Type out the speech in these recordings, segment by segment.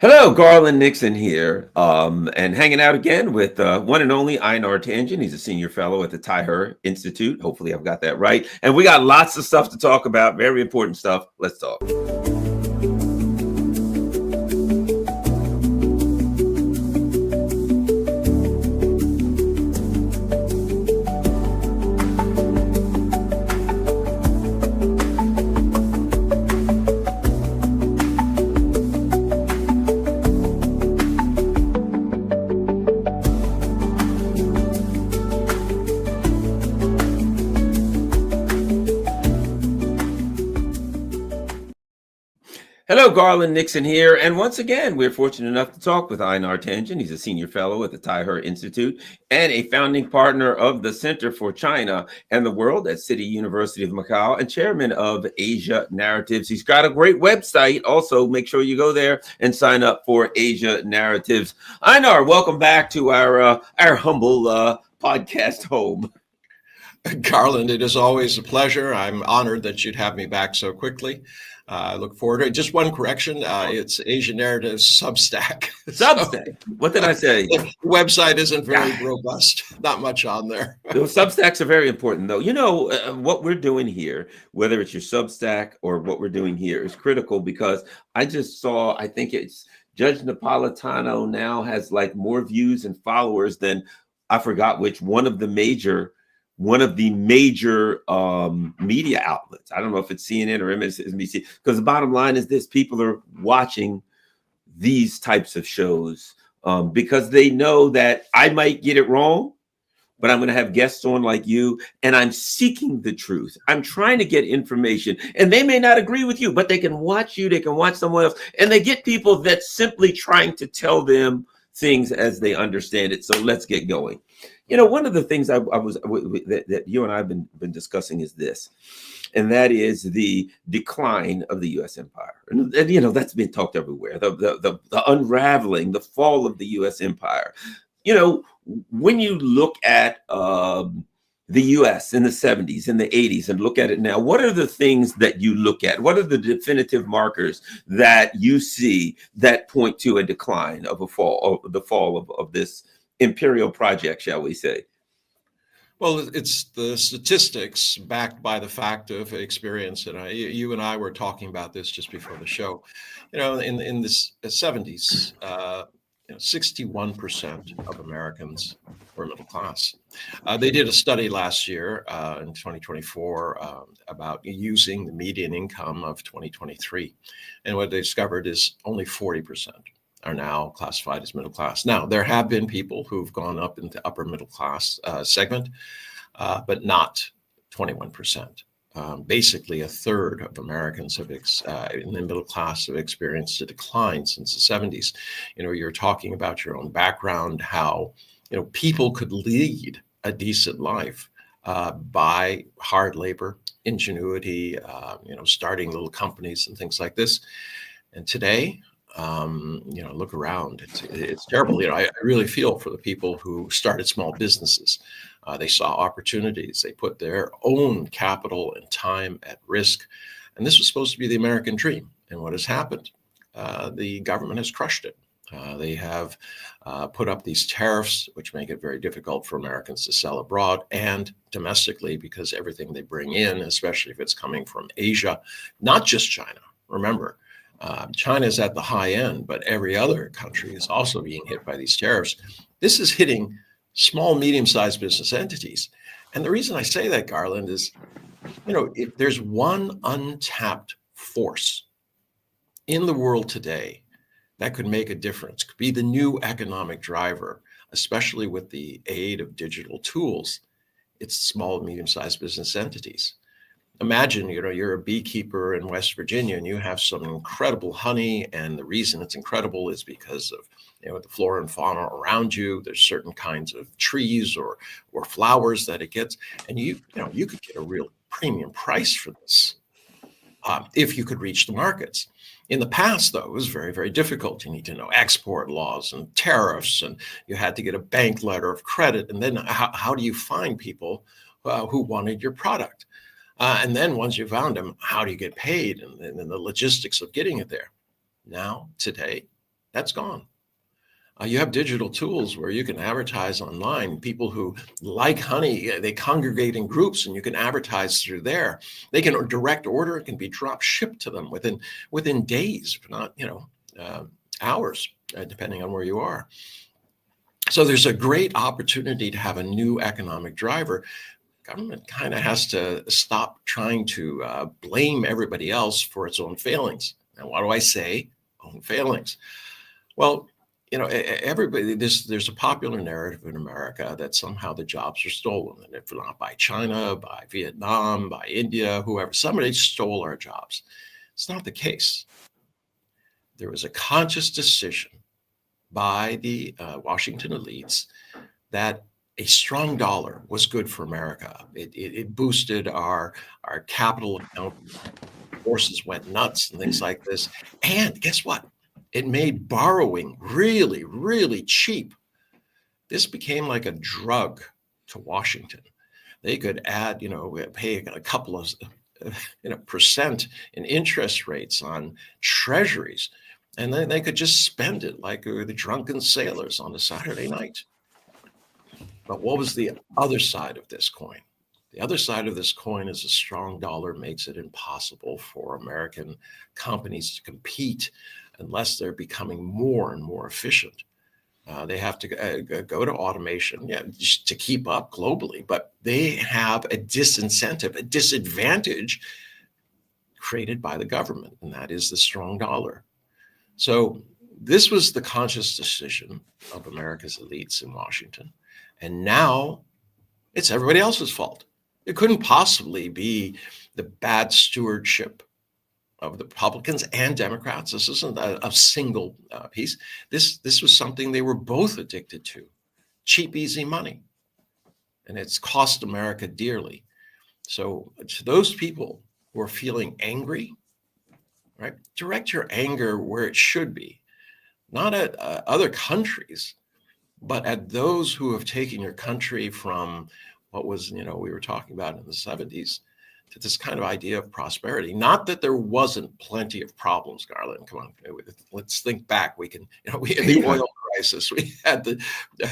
Hello, Garland Nixon here, and hanging out again with one and only Einar Tangen. He's a senior fellow at the Tyher Institute. Hopefully, I've got that right. And we got lots of stuff to talk about, very important stuff. Let's talk. Hello, Garland Nixon here. And once again, we're fortunate enough to talk with Einar Tangen. He's a senior fellow at the Tyher Institute and a founding partner of the Center for China and the World at City University of Macau and chairman of Asia Narratives. He's got a great website. Also, make sure you go there and sign up for Asia Narratives. Einar, welcome back to our humble podcast home. Garland, it is always a pleasure. I'm honored that you'd have me back so quickly. I look forward to it. Just one correction. It's Asia Narratives Substack. Substack. What did I say? The website isn't very robust. Not much on there. Those Substacks are very important, though. You know, what we're doing here, whether it's your Substack or what we're doing here, is critical because I just saw, I think it's Judge Napolitano now has like more views and followers than I forgot which one of the major media outlets. I don't know if it's CNN or MSNBC, because the bottom line is this: people are watching these types of shows because they know that I might get it wrong, but I'm going to have guests on like you, and I'm seeking the truth. I'm trying to get information, and they may not agree with you, but they can watch you, they can watch someone else, and they get people that's simply trying to tell them things as they understand it. So let's get going. You know, one of the things that you and I have been discussing is this, and that is the decline of the U.S. empire. And you know, that's been talked everywhere. The unraveling, the fall of the U.S. empire. You know, when you look at the U.S. in the 70s and the 80s and look at it now, what are the things that you look at? What are the definitive markers that you see that point to a decline of the fall of this imperial project, shall we say? Well, it's the statistics backed by the fact of experience. And you and I were talking about this just before the show. You know, in the 70s, 61% of Americans were middle class. They did a study last year in 2024 about using the median income of 2023. And what they discovered is only 40% are now classified as middle class. Now, there have been people who've gone up into upper middle class segment, but not 21%. Basically, a third of Americans have in the middle class have experienced a decline since the 70s. You know, you're talking about your own background, how, you know, people could lead a decent life by hard labor, ingenuity, starting little companies and things like this. And today, look around. It's terrible. You know, I really feel for the people who started small businesses. They saw opportunities. They put their own capital and time at risk. And this was supposed to be the American dream. And what has happened? The government has crushed it. They have put up these tariffs, which make it very difficult for Americans to sell abroad and domestically, because everything they bring in, especially if it's coming from Asia, not just China. Remember, China is at the high end, but every other country is also being hit by these tariffs. This is hitting small, medium-sized business entities. And the reason I say that, Garland, is, you know, if there's one untapped force in the world today that could make a difference, could be the new economic driver, especially with the aid of digital tools, it's small and medium-sized business entities. Imagine, you know, you're a beekeeper in West Virginia and you have some incredible honey, and the reason it's incredible is because of, you know, the flora and fauna around you. There's certain kinds of trees or flowers that it gets, and you could get a real premium price for this if you could reach the markets. In the past, though, it was very, very difficult. You need to know export laws and tariffs, and you had to get a bank letter of credit. And then how do you find people who wanted your product? And then once you found them, how do you get paid, and the logistics of getting it there? Now, today, That's gone. You have digital tools where you can advertise online. People who like honey, they congregate in groups, and you can advertise through there. They can direct order; it can be drop shipped to them within days, if not hours, depending on where you are. So there's a great opportunity to have a new economic driver. Government kind of has to stop trying to blame everybody else for its own failings. And what do I say? Own failings. Well, everybody, there's a popular narrative in America that somehow the jobs are stolen. And if not by China, by Vietnam, by India, whoever, somebody stole our jobs. It's not the case. There was a conscious decision by the Washington elites that a strong dollar was good for America. It boosted our capital account. Forces went nuts and things like this. And guess what? It made borrowing really, really cheap. This became like a drug to Washington. They could add, pay a couple of percent in interest rates on treasuries, and then they could just spend it like the drunken sailors on a Saturday night. But what was the other side of this coin? The other side of this coin is a strong dollar makes it impossible for American companies to compete unless they're becoming more and more efficient. They have to go to automation, just to keep up globally, but they have a disincentive, a disadvantage created by the government, and that is the strong dollar. So this was the conscious decision of America's elites in Washington. And now it's everybody else's fault. It couldn't possibly be the bad stewardship of the Republicans and Democrats. This isn't a single piece. This was something they were both addicted to. Cheap, easy money. And it's cost America dearly. So to those people who are feeling angry, right, direct your anger where it should be. Not at other countries, but at those who have taken your country from what was, we were talking about in the 70s, to this kind of idea of prosperity. Not that there wasn't plenty of problems, Garland. Come on, let's think back. We can, we had the oil crisis. We had the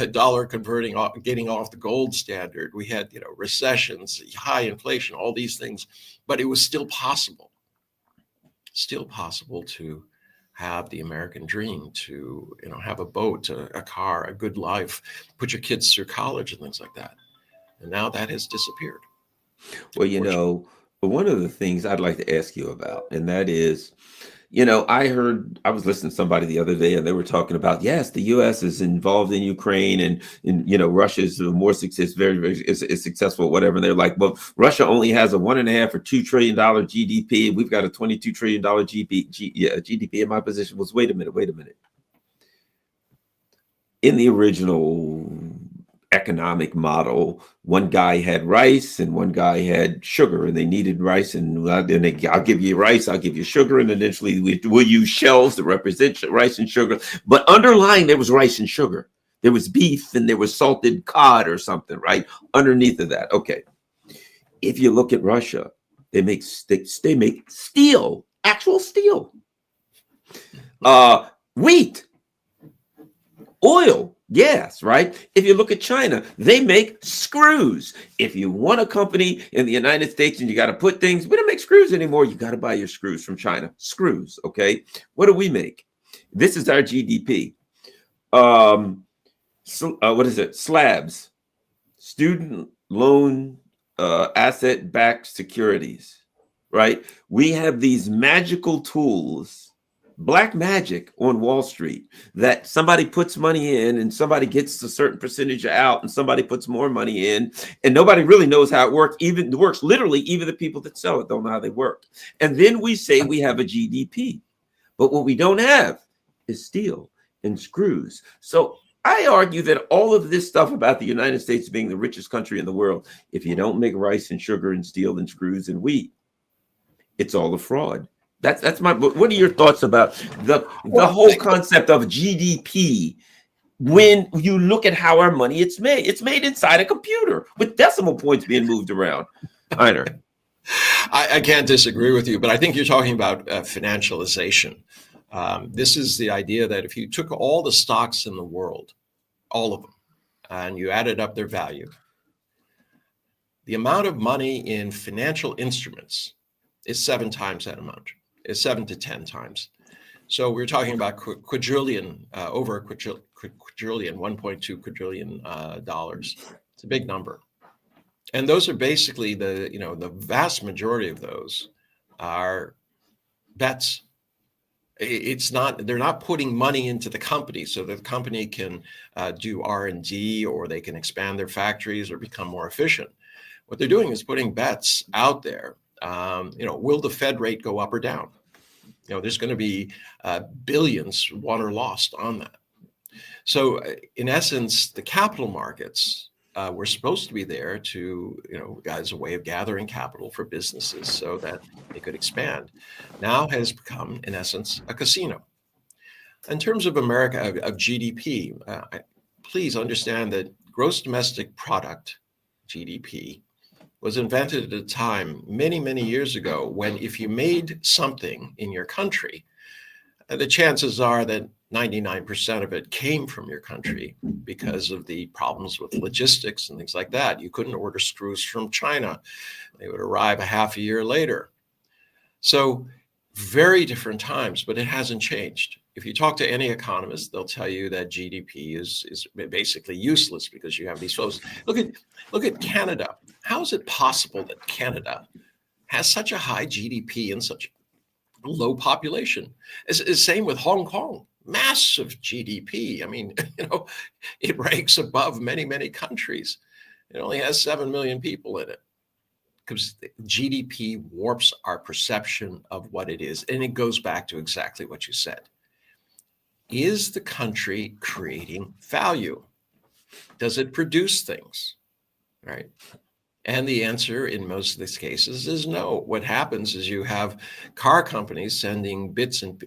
dollar getting off the gold standard. We had, recessions, high inflation, all these things. But it was still possible to have the American dream, to have a boat, a car, a good life, put your kids through college and things like that. And now that has disappeared. Well, one of the things I'd like to ask you about, and that is, I was listening to somebody the other day, and they were talking about, yes, the U.S. is involved in Ukraine, and Russia is more success, very, very is successful, whatever. And they're like, well, Russia only has a $1.5 or $2 trillion GDP. We've got a $22 trillion GDP. And my position was, wait a minute. In the original economic model, one guy had rice and one guy had sugar, and they needed rice, and I'll give you rice, I'll give you sugar, and eventually we'll use shells to represent rice and sugar. But underlying, there was rice and sugar. There was beef and there was salted cod or something, right? Underneath of that. Okay. If you look at Russia, they make steel, actual steel, wheat, oil, gas, right? If you look at China, they make screws. If you want a company in the United States and you got to put things, we don't make screws anymore. You got to buy your screws from China. Screws, okay? What do we make? This is our GDP. What is it? Slabs, student loan, asset-backed securities, right? We have these magical tools, black magic on Wall Street, that somebody puts money in and somebody gets a certain percentage out and somebody puts more money in, and nobody really knows how it works. Even the people that sell it don't know how they work. And then we say we have a GDP, but what we don't have is steel and screws. So I argue that all of this stuff about the United States being the richest country in the world, if you don't make rice and sugar and steel and screws and wheat, it's all a fraud. That's my. What are your thoughts about the whole concept of GDP? When you look at how our money it's made inside a computer with decimal points being moved around. Einar, I can't disagree with you, but I think you're talking about financialization. This is the idea that if you took all the stocks in the world, all of them, and you added up their value, the amount of money in financial instruments is 7 times that amount. It's 7 to 10 times. So we're talking about quadrillion, over a quadrillion, 1.2 quadrillion dollars. It's a big number. And those are basically the vast majority of those are bets. They're not putting money into the company so that the company can do R&D, or they can expand their factories or become more efficient. What they're doing is putting bets out there. Will the Fed rate go up or down? There's going to be billions won or lost on that. So in essence, the capital markets were supposed to be there to, as a way of gathering capital for businesses so that they could expand, now has become, in essence, a casino. In terms of America, of GDP, please understand that gross domestic product, GDP, was invented at a time many, many years ago when if you made something in your country, the chances are that 99% of it came from your country because of the problems with logistics and things like that. You couldn't order screws from China. They would arrive a half a year later. So very different times, but it hasn't changed. If you talk to any economist, they'll tell you that GDP is basically useless because you have these flows. Look at Canada. How is it possible that Canada has such a high GDP and such a low population? It's same with Hong Kong. Massive GDP. I mean, it ranks above many, many countries. It only has 7 million people in it because GDP warps our perception of what it is. And it goes back to exactly what you said. Is the country creating value? Does it produce things? Right? And the answer in most of these cases is no. What happens is you have car companies sending bits and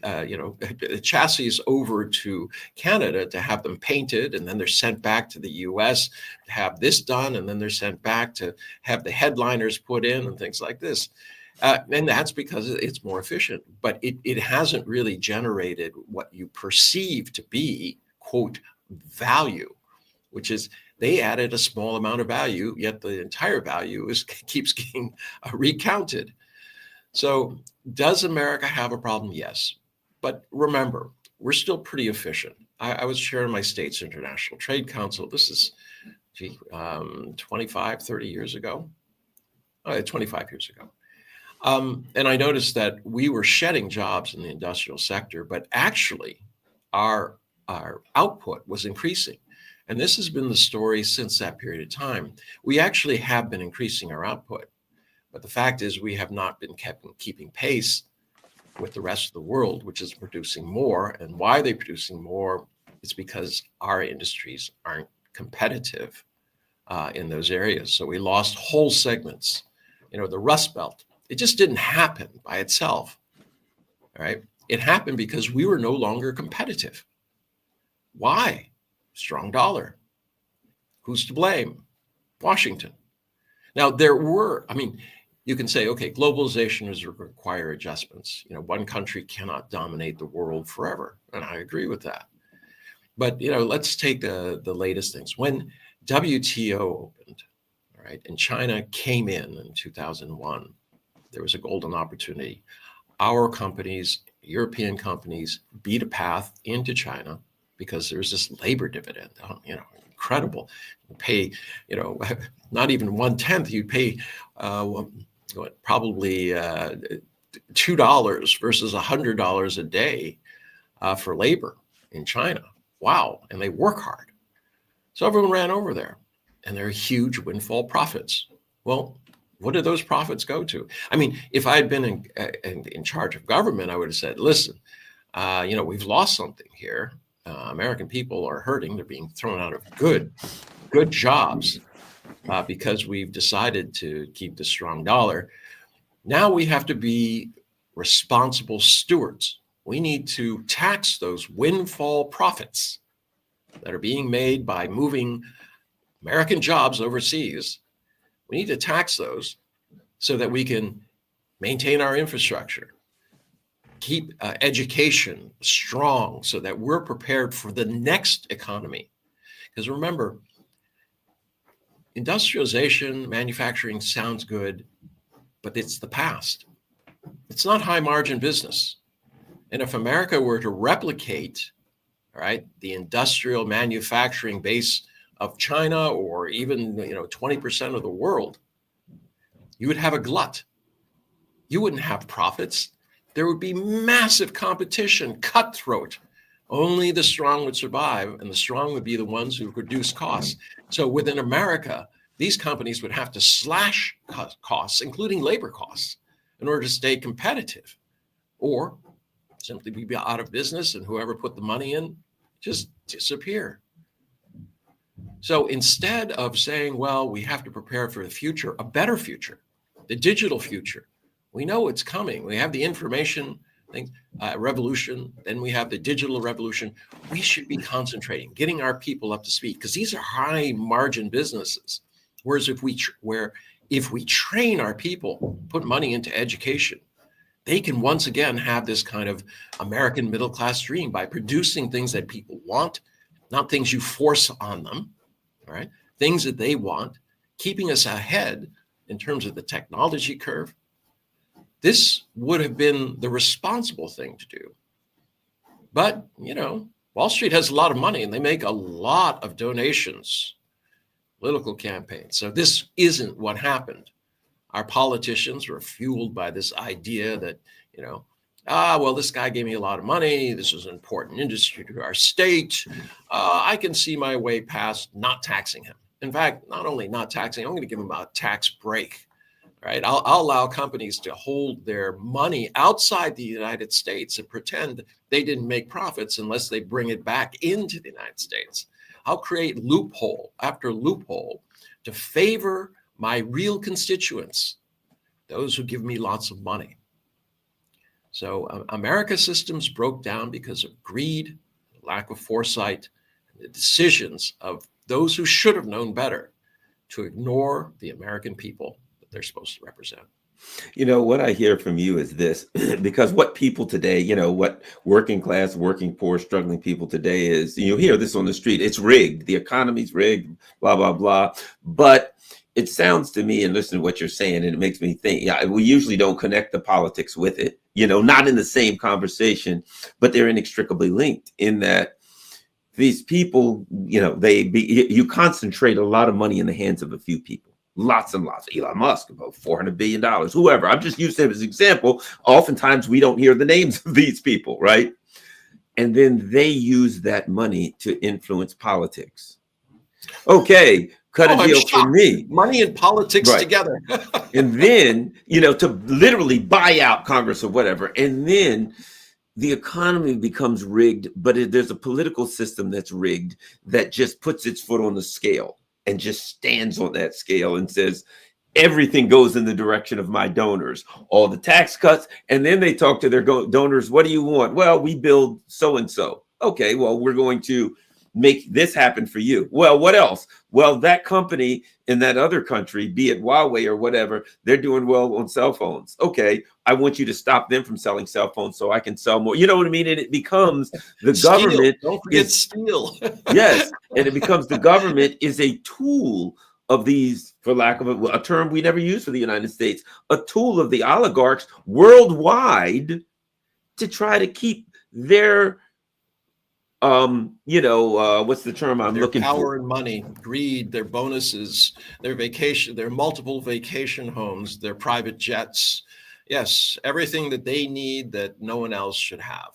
chassis over to Canada to have them painted, and then they're sent back to the US to have this done, and then they're sent back to have the headliners put in and things like this. And that's because it's more efficient, but it hasn't really generated what you perceive to be, quote, value, which is they added a small amount of value, yet the entire value keeps getting recounted. So does America have a problem? Yes. But remember, we're still pretty efficient. I was chairing my state's International Trade Council. This is 25, 30 years ago, 25 years ago. And I noticed that we were shedding jobs in the industrial sector, but actually our output was increasing. And this has been the story since that period of time. We actually have been increasing our output, but the fact is we have not been keeping pace with the rest of the world, which is producing more. And why they're producing more is because our industries aren't competitive in those areas. So we lost whole segments. The Rust Belt, it just didn't happen by itself, right? It happened because we were no longer competitive. Why? Strong dollar. Who's to blame? Washington. Now, you can say, okay, globalization is require adjustments. One country cannot dominate the world forever. And I agree with that. But, let's take the latest things. When WTO opened, right, and China came in 2001, there was a golden opportunity. Our companies, European companies, beat a path into China because there's this labor dividend, incredible. You pay, not even 1/10, you'd pay probably $2 versus $100 a day for labor in China. Wow, and they work hard. So everyone ran over there, and there are huge windfall profits. Well, what did those profits go to? I mean, if I had been in charge of government, I would have said, listen, we've lost something here. American people are hurting. They're being thrown out of good jobs because we've decided to keep the strong dollar. Now we have to be responsible stewards. We need to tax those windfall profits that are being made by moving American jobs overseas. We need to tax those so that we can maintain our infrastructure, keep education strong so that we're prepared for the next economy. Because remember, industrialization, manufacturing sounds good, but it's the past. It's not high margin business. And if America were to replicate, right, the industrial manufacturing base of China, or even 20% of the world, you would have a glut. You wouldn't have profits. There would be massive competition, cutthroat. Only the strong would survive, and the strong would be the ones who reduce costs. So within America, these companies would have to slash costs, including labor costs, in order to stay competitive, or simply be out of business, and whoever put the money in just disappear. So instead of saying, well, we have to prepare for the future, a better future, the digital future, we know it's coming. We have the information revolution, then we have the digital revolution. We should be concentrating, getting our people up to speed, because these are high margin businesses. Whereas if we train our people, put money into education, they can once again have this kind of American middle class dream by producing things that people want, not things you force on them, all right? Things that they want, keeping us ahead in terms of the technology curve. This would have been the responsible thing to do. But, Wall Street has a lot of money, and they make a lot of donations, political campaigns. So this isn't what happened. Our politicians were fueled by this idea that, well, this guy gave me a lot of money. This is an important industry to our state. I can see my way past not taxing him. In fact, not only not taxing, I'm going to give him a tax break. Right? I'll allow companies to hold their money outside the United States and pretend they didn't make profits unless they bring it back into the United States. I'll create loophole after loophole to favor my real constituents, those who give me lots of money. So America's systems broke down because of greed, lack of foresight, and the decisions of those who should have known better to ignore the American people they're supposed to represent. What I hear from you is this, because what people today, what working class, working poor, struggling people today is, you hear this on the street, it's rigged, the economy's rigged, blah, blah, blah. But it sounds to me, and listen to what you're saying, and it makes me think, we usually don't connect the politics with it, not in the same conversation, but they're inextricably linked in that these people, you concentrate a lot of money in the hands of a few people. Lots and lots. Elon Musk, about $400 billion, whoever. I'm just using him as an example. Oftentimes we don't hear the names of these people, right? And then they use that money to influence politics. Okay, cut a deal for me. Money and politics together. And then, to literally buy out Congress or whatever. And then the economy becomes rigged, but there's a political system that's rigged that just puts its foot on the scale and just stands on that scale and says, everything goes in the direction of my donors, all the tax cuts. And then they talk to their donors. What do you want? Well, we build so-and-so. Okay, well, we're going to make this happen for you. Well, what else? Well, that company in that other country, be it Huawei or whatever, they're doing well on cell phones. Okay, I want you to stop them from selling cell phones so I can sell more. You know what I mean? And it becomes the government. Don't forget steel. Yes, and it becomes the government is a tool of these, for lack of a term we never use for the United States, a tool of the oligarchs worldwide to try to keep their what's the term I'm looking for? Power and money, greed, their bonuses, their vacation, their multiple vacation homes, their private jets. Yes, everything that they need that no one else should have.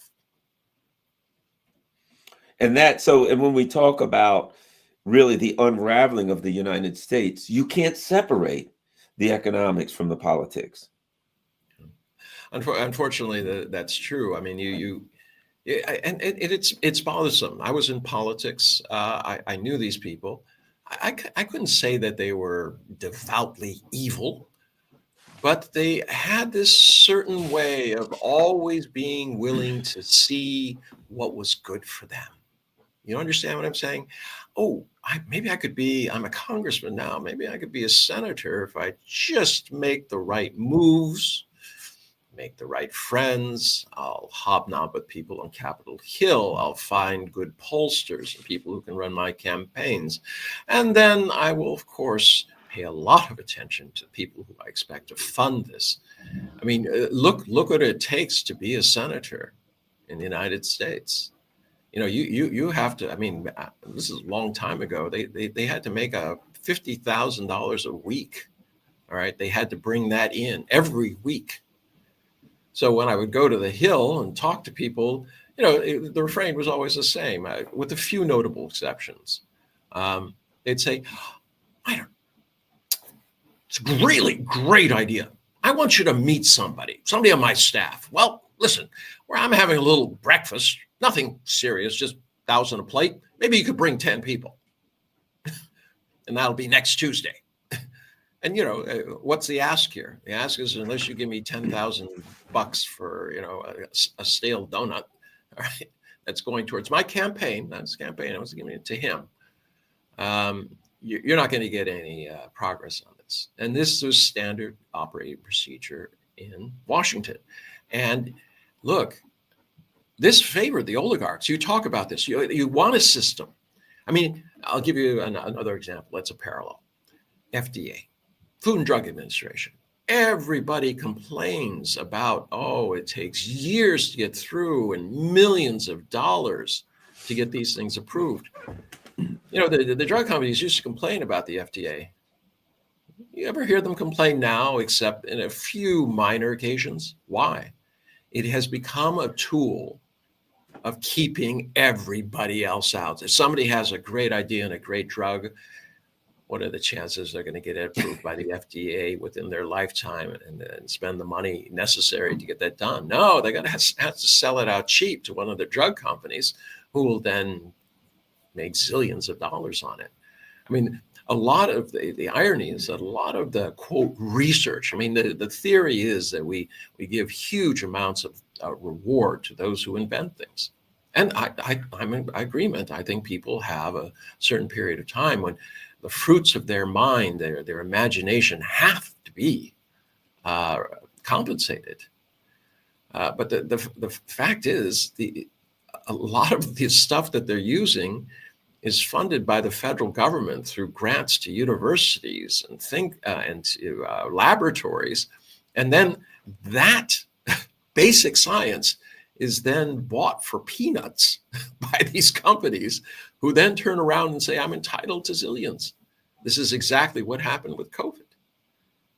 And when we talk about really the unraveling of the United States, you can't separate the economics from the politics. Unfortunately, that's true. I mean, it's bothersome. I was in politics. I knew these people. I couldn't say that they were devoutly evil, but they had this certain way of always being willing to see what was good for them. You understand what I'm saying? Oh, maybe I could be, I'm a congressman now. Maybe I could be a senator if I just make the right moves. make the right friends. I'll hobnob with people on Capitol Hill. I'll find good pollsters and people who can run my campaigns. And then I will, of course, pay a lot of attention to people who I expect to fund this. I mean, look what it takes to be a senator in the United States. You know, you have to. I mean, this is a long time ago. They had to make a $50,000 a week. All right, they had to bring that in every week. So when I would go to the Hill and talk to people, you know, the refrain was always the same, with a few notable exceptions. They'd say, it's a really great idea. I want you to meet somebody on my staff. Well, listen, where I'm having a little breakfast, nothing serious, just 1,000 a plate. Maybe you could bring 10 people. And that'll be next Tuesday. And, you know, what's the ask here? The ask is, unless you give me $10,000 for, you know, a stale donut, all right, that's going towards my campaign. That's campaign. I was giving it to him. You're not going to get any progress on this. And this is standard operating procedure in Washington. And look, this favored the oligarchs. You talk about this. You want a system. I mean, I'll give you another example. That's a parallel. FDA, Food and Drug Administration. Everybody complains about, it takes years to get through and millions of dollars to get these things approved. You know, the drug companies used to complain about the FDA. You ever hear them complain now, except in a few minor occasions? Why? It has become a tool of keeping everybody else out. If somebody has a great idea and a great drug, what are the chances they're going to get it approved by the FDA within their lifetime and spend the money necessary to get that done? No, they're going to have to sell it out cheap to one of the drug companies who will then make zillions of dollars on it. I mean, a lot of the irony is that a lot of the, quote, research, I mean, the theory is that we give huge amounts of reward to those who invent things. And I'm in agreement. I think people have a certain period of time when the fruits of their mind, their imagination have to be compensated. But the fact is, a lot of the stuff that they're using is funded by the federal government through grants to universities and to laboratories. And then that basic science is then bought for peanuts by these companies who then turn around and say, I'm entitled to zillions. This is exactly what happened with COVID.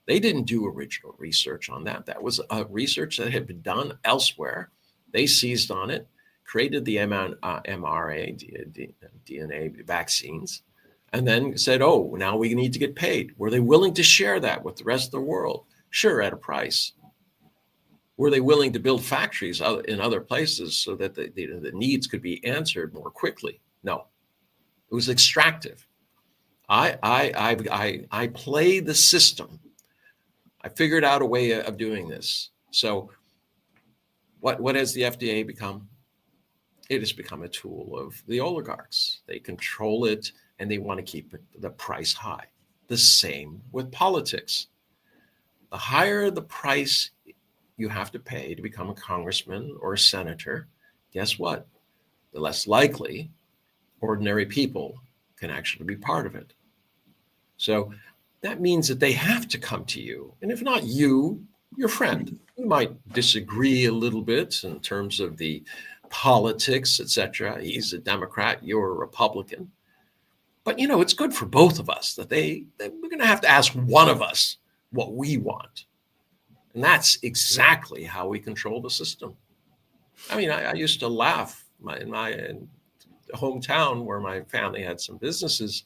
They didn't do original research on that. That was research that had been done elsewhere. They seized on it, created the mRNA, DNA vaccines, and then said, now we need to get paid. Were they willing to share that with the rest of the world? Sure, at a price. Were they willing to build factories in other places so that the needs could be answered more quickly? No, it was extractive. I play the system. I figured out a way of doing this. So what has the FDA become? It has become a tool of the oligarchs. They control it and they want to keep the price high. The same with politics. The higher the price you have to pay to become a congressman or a senator, guess what? The less likely ordinary people can actually be part of it. So that means that they have to come to you. And if not you, your friend. You might disagree a little bit in terms of the politics, etc. He's a Democrat, you're a Republican. But, it's good for both of us that we're going to have to ask one of us what we want. And that's exactly how we control the system. I mean, I used to laugh in my hometown where my family had some businesses.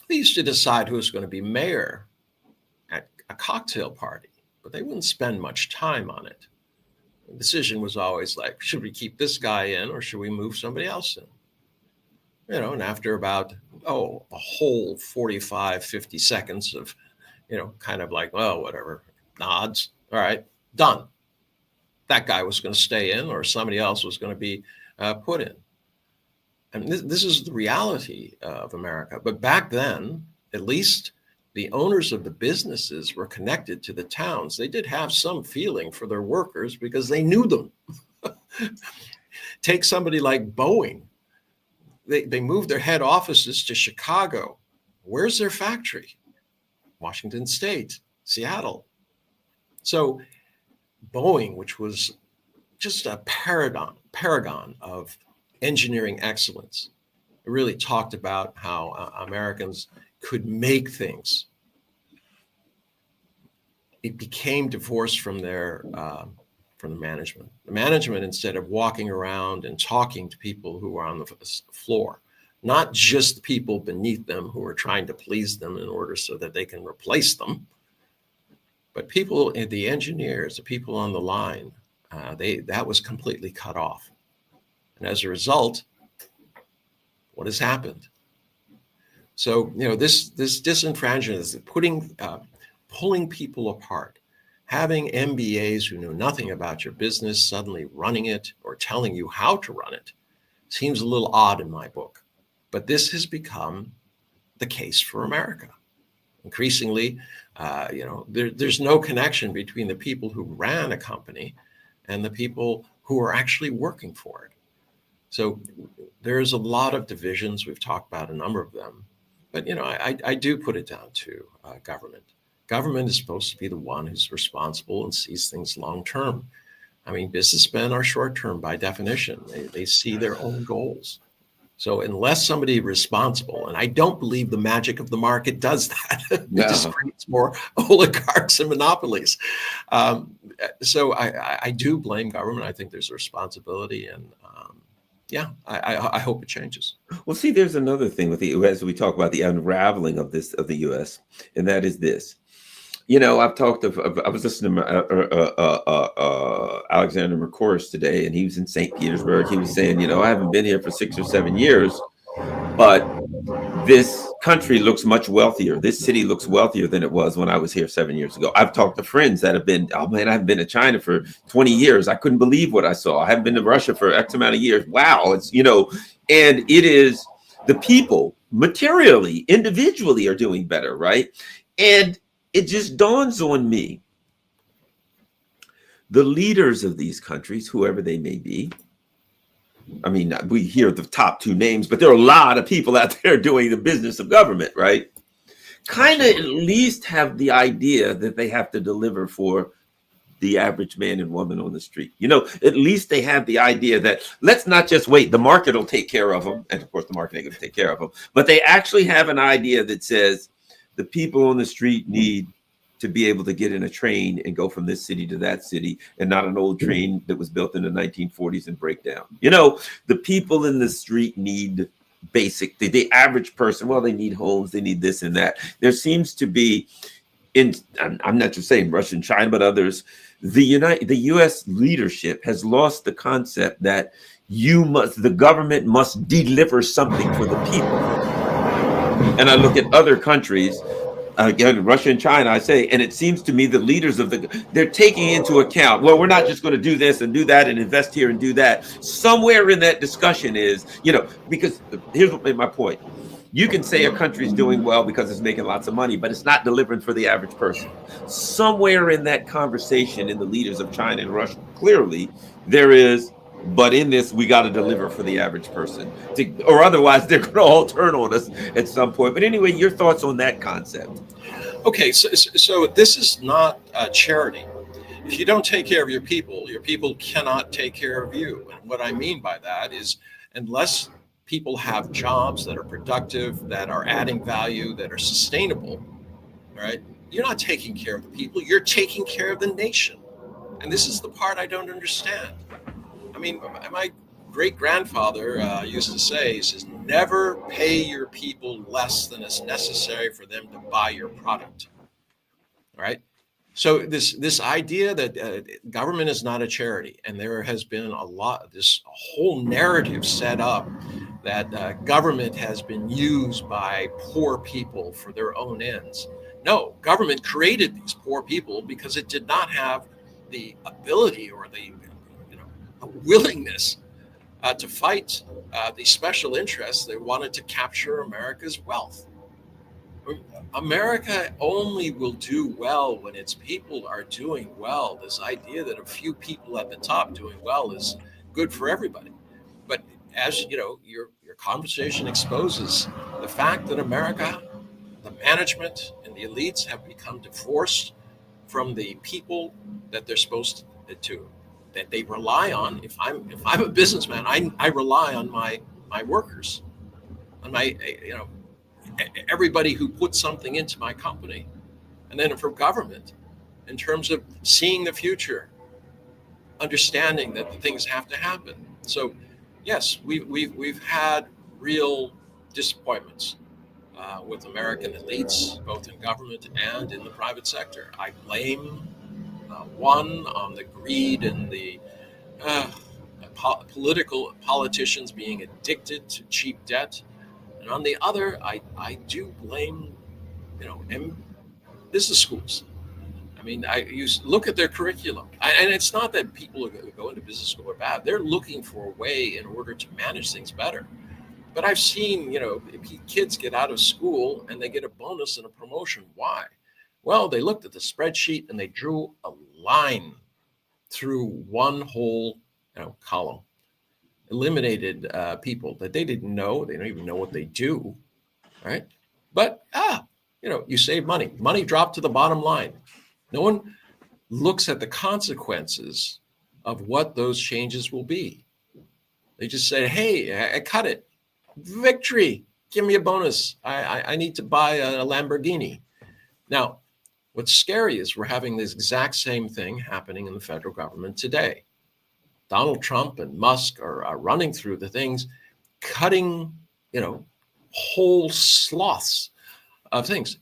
They used to decide who was going to be mayor at a cocktail party, but they wouldn't spend much time on it. The decision was always like, should we keep this guy in or should we move somebody else in? And after about, a whole 45, 50 seconds of, kind of like, well, whatever, nods. All right, done. That guy was going to stay in or somebody else was going to be put in. And this is the reality of America. But back then, at least the owners of the businesses were connected to the towns. They did have some feeling for their workers because they knew them. Take somebody like Boeing. They moved their head offices to Chicago. Where's their factory? Washington State, Seattle. So Boeing, which was just a paragon of engineering excellence, it really talked about how Americans could make things. It became divorced from from the management. The management, instead of walking around and talking to people who are on the floor, not just the people beneath them who are trying to please them in order so that they can replace them, but people, the engineers, the people on the line, that was completely cut off. And as a result, what has happened? So, this disenfranchisement is pulling people apart. Having MBAs who know nothing about your business suddenly running it or telling you how to run it seems a little odd in my book. But this has become the case for America. Increasingly, there's no connection between the people who ran a company and the people who are actually working for it. So there's a lot of divisions. We've talked about a number of them. But, I do put it down to government. Government is supposed to be the one who's responsible and sees things long term. I mean, businessmen are short term by definition. They see their own goals. So unless somebody is responsible, and I don't believe the magic of the market does that, it just creates more oligarchs and monopolies. So I do blame government. I think there's a responsibility, and I hope it changes. Well, see, there's another thing with the U.S. We talk about the unraveling of the U.S., and that is this. I was listening to Alexander McCourse today, and he was in St. Petersburg. He was saying, I haven't been here for 6 or 7 years, but this country looks much wealthier. This city looks wealthier than it was when I was here 7 years ago. I've talked to friends that have been, I haven't been to China for 20 years. I couldn't believe what I saw. I haven't been to Russia for X amount of years. Wow. It's, and it is the people materially, individually are doing better, right? And it just dawns on me, the leaders of these countries, whoever they may be, I mean, we hear the top two names, but there are a lot of people out there doing the business of government, right? Kind of at least have the idea that they have to deliver for the average man and woman on the street. At least they have the idea that let's not just wait, the market will take care of them. And of course, the market ain't going to take care of them. But they actually have an idea that says, the people on the street need to be able to get in a train and go from this city to that city, and not an old train that was built in the 1940s and break down. The people in the street need the average person, well, they need homes, they need this and that. There seems to be, I'm not just saying Russia and China, but others, the U.S. leadership has lost the concept that the government must deliver something for the people. And I look at other countries, again, Russia and China, I say, and it seems to me the leaders they're taking into account, well, we're not just going to do this and do that and invest here and do that. Somewhere in that discussion is, because here's my point. You can say a country's doing well because it's making lots of money, but it's not delivering for the average person. Somewhere in that conversation in the leaders of China and Russia, clearly there is, but in this, we got to deliver for the average person, or otherwise they're going to all turn on us at some point. But anyway, your thoughts on that concept? Okay, so this is not a charity. If you don't take care of your people cannot take care of you. And what I mean by that is, unless people have jobs that are productive, that are adding value, that are sustainable, all right, you're not taking care of the people, you're taking care of the nation. And this is the part I don't understand. I mean, my great-grandfather used to say, he says, never pay your people less than is necessary for them to buy your product. All right. So this idea that government is not a charity, and there has been a whole narrative set up that government has been used by poor people for their own ends. No, government created these poor people because it did not have the ability or the willingness to fight the special interests that wanted to capture America's wealth. America only will do well when its people are doing well. This idea that a few people at the top doing well is good for everybody. But as you know, your conversation exposes the fact that America, the management and the elites have become divorced from the people that they're supposed to that they rely on. If I'm a businessman, I rely on my workers, on my everybody who puts something into my company, and then from government in terms of seeing the future, understanding that the things have to happen. So yes, we've had real disappointments with American elites, both in government and in the private sector. I blame one on the greed and the politicians being addicted to cheap debt, and on the other, I do blame business schools. I mean, you look at their curriculum, and it's not that people who go into business school are bad. They're looking for a way in order to manage things better. But I've seen, kids get out of school and they get a bonus and a promotion. Why? Well, they looked at the spreadsheet and they drew a line through one whole, column, eliminated people that they didn't know. They don't even know what they do, right? But you save money. Money dropped to the bottom line. No one looks at the consequences of what those changes will be. They just say, hey, I cut it. Victory. Give me a bonus. I need to buy a Lamborghini. Now, what's scary is we're having this exact same thing happening in the federal government today. Donald Trump and Musk are running through the things, cutting, whole swaths of things.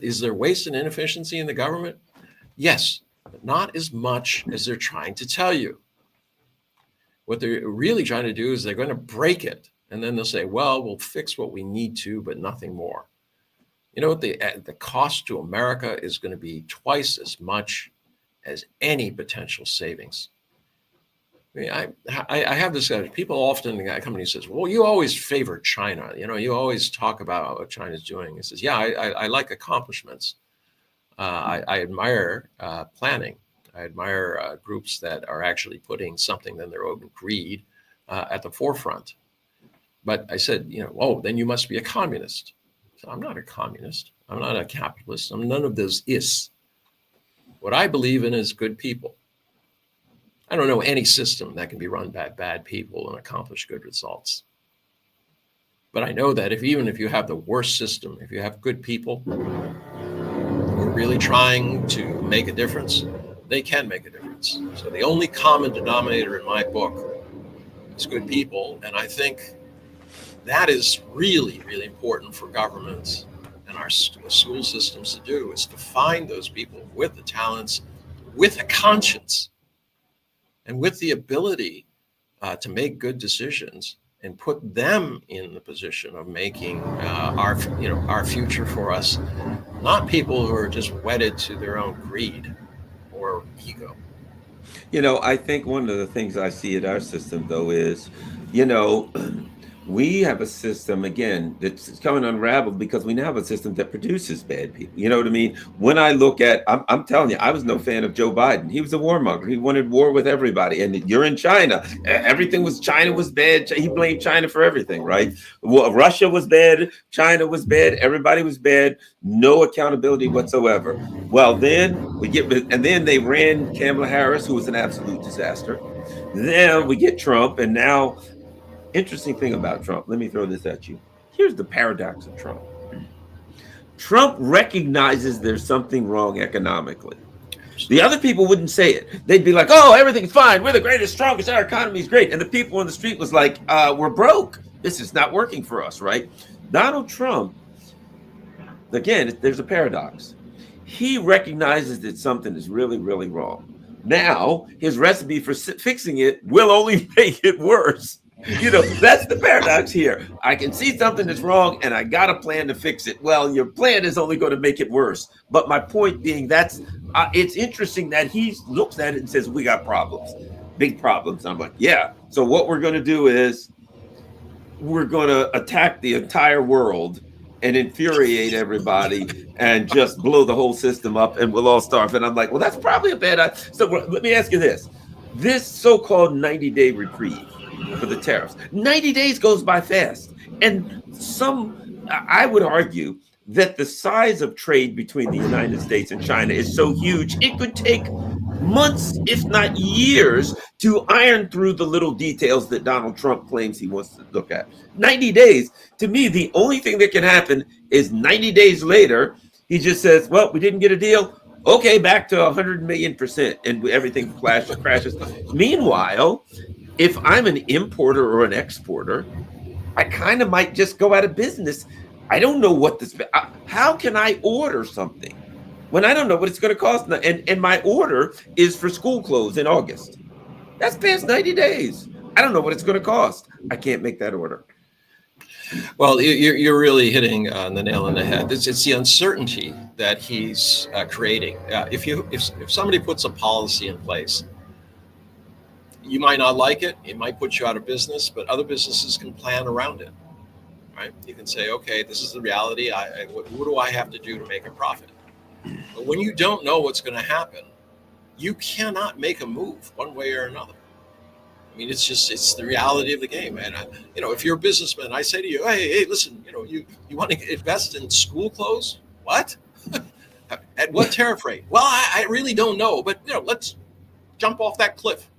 Is there waste and inefficiency in the government? Yes, but not as much as they're trying to tell you. What they're really trying to do is they're going to break it. And then they'll say, well, we'll fix what we need to, but nothing more. You know what? The cost to America is going to be twice as much as any potential savings. I mean, I have this, people often, the company says, well, you always favor China. You always talk about what China's doing. He says, yeah, I like accomplishments. I admire planning. I admire groups that are actually putting something than their own greed at the forefront. But I said, then you must be a communist. So I'm not a communist. I'm not a capitalist. I'm none of those is. What I believe in is good people. I don't know any system that can be run by bad people and accomplish good results. But I know that even if you have the worst system, if you have good people who are really trying to make a difference, they can make a difference. So the only common denominator in my book is good people. And I think that is really, really important for governments and our school systems to do, is to find those people with the talents, with a conscience, and with the ability to make good decisions and put them in the position of making our future for us, not people who are just wedded to their own greed or ego. I think one of the things I see in our system, though, is, we have a system, again, that's coming unraveled because we now have a system that produces bad people. You know what I mean? When I look at, I'm telling you, I was no fan of Joe Biden. He was a warmonger. He wanted war with everybody. And you're in China. China was bad. He blamed China for everything, right? Well, Russia was bad. China was bad. Everybody was bad. No accountability whatsoever. Well, then then they ran Kamala Harris, who was an absolute disaster. Then we get Trump, and now, interesting thing about Trump, let me throw this at you. Here's the paradox of Trump. Trump recognizes there's something wrong economically. The other people wouldn't say it. They'd be like, oh, everything's fine. We're the greatest, strongest. Our economy is great. And the people on the street was like, we're broke. This is not working for us, right? Donald Trump, again, there's a paradox. He recognizes that something is really, really wrong. Now, his recipe for fixing it will only make it worse. That's the paradox here. I can see something that's wrong and I got a plan to fix it. Well, your plan is only going to make it worse. But my point being, it's interesting that he looks at it and says, we got problems, big problems. I'm like, yeah. So what we're going to do is we're going to attack the entire world and infuriate everybody and just blow the whole system up and we'll all starve. And I'm like, well, that's probably a bad idea. So let me ask you this so-called 90-day reprieve for the tariffs, 90 days goes by fast. And I would argue that the size of trade between the United States and China is so huge, it could take months, if not years, to iron through the little details that Donald Trump claims he wants to look at. 90 days, to me, the only thing that can happen is 90 days later, he just says, well, we didn't get a deal. Okay, back to 100 million%, and everything crashes. Meanwhile, if I'm an importer or an exporter, I kind of might just go out of business. I don't know what this, how can I order something when I don't know what it's going to cost? And my order is for school clothes in August. That's past 90 days. I don't know what it's going to cost. I can't make that order. Well, you're really hitting the nail on the head. It's the uncertainty that he's creating. If somebody puts a policy in place, you might not like it. It might put you out of business, but other businesses can plan around it, right? You can say, okay, this is the reality. What do I have to do to make a profit? But when you don't know what's going to happen, you cannot make a move one way or another. I mean, it's the reality of the game, man. If you're a businessman, I say to you, hey, listen, you want to invest in school clothes? What? At what tariff rate? Well, I really don't know, but let's jump off that cliff.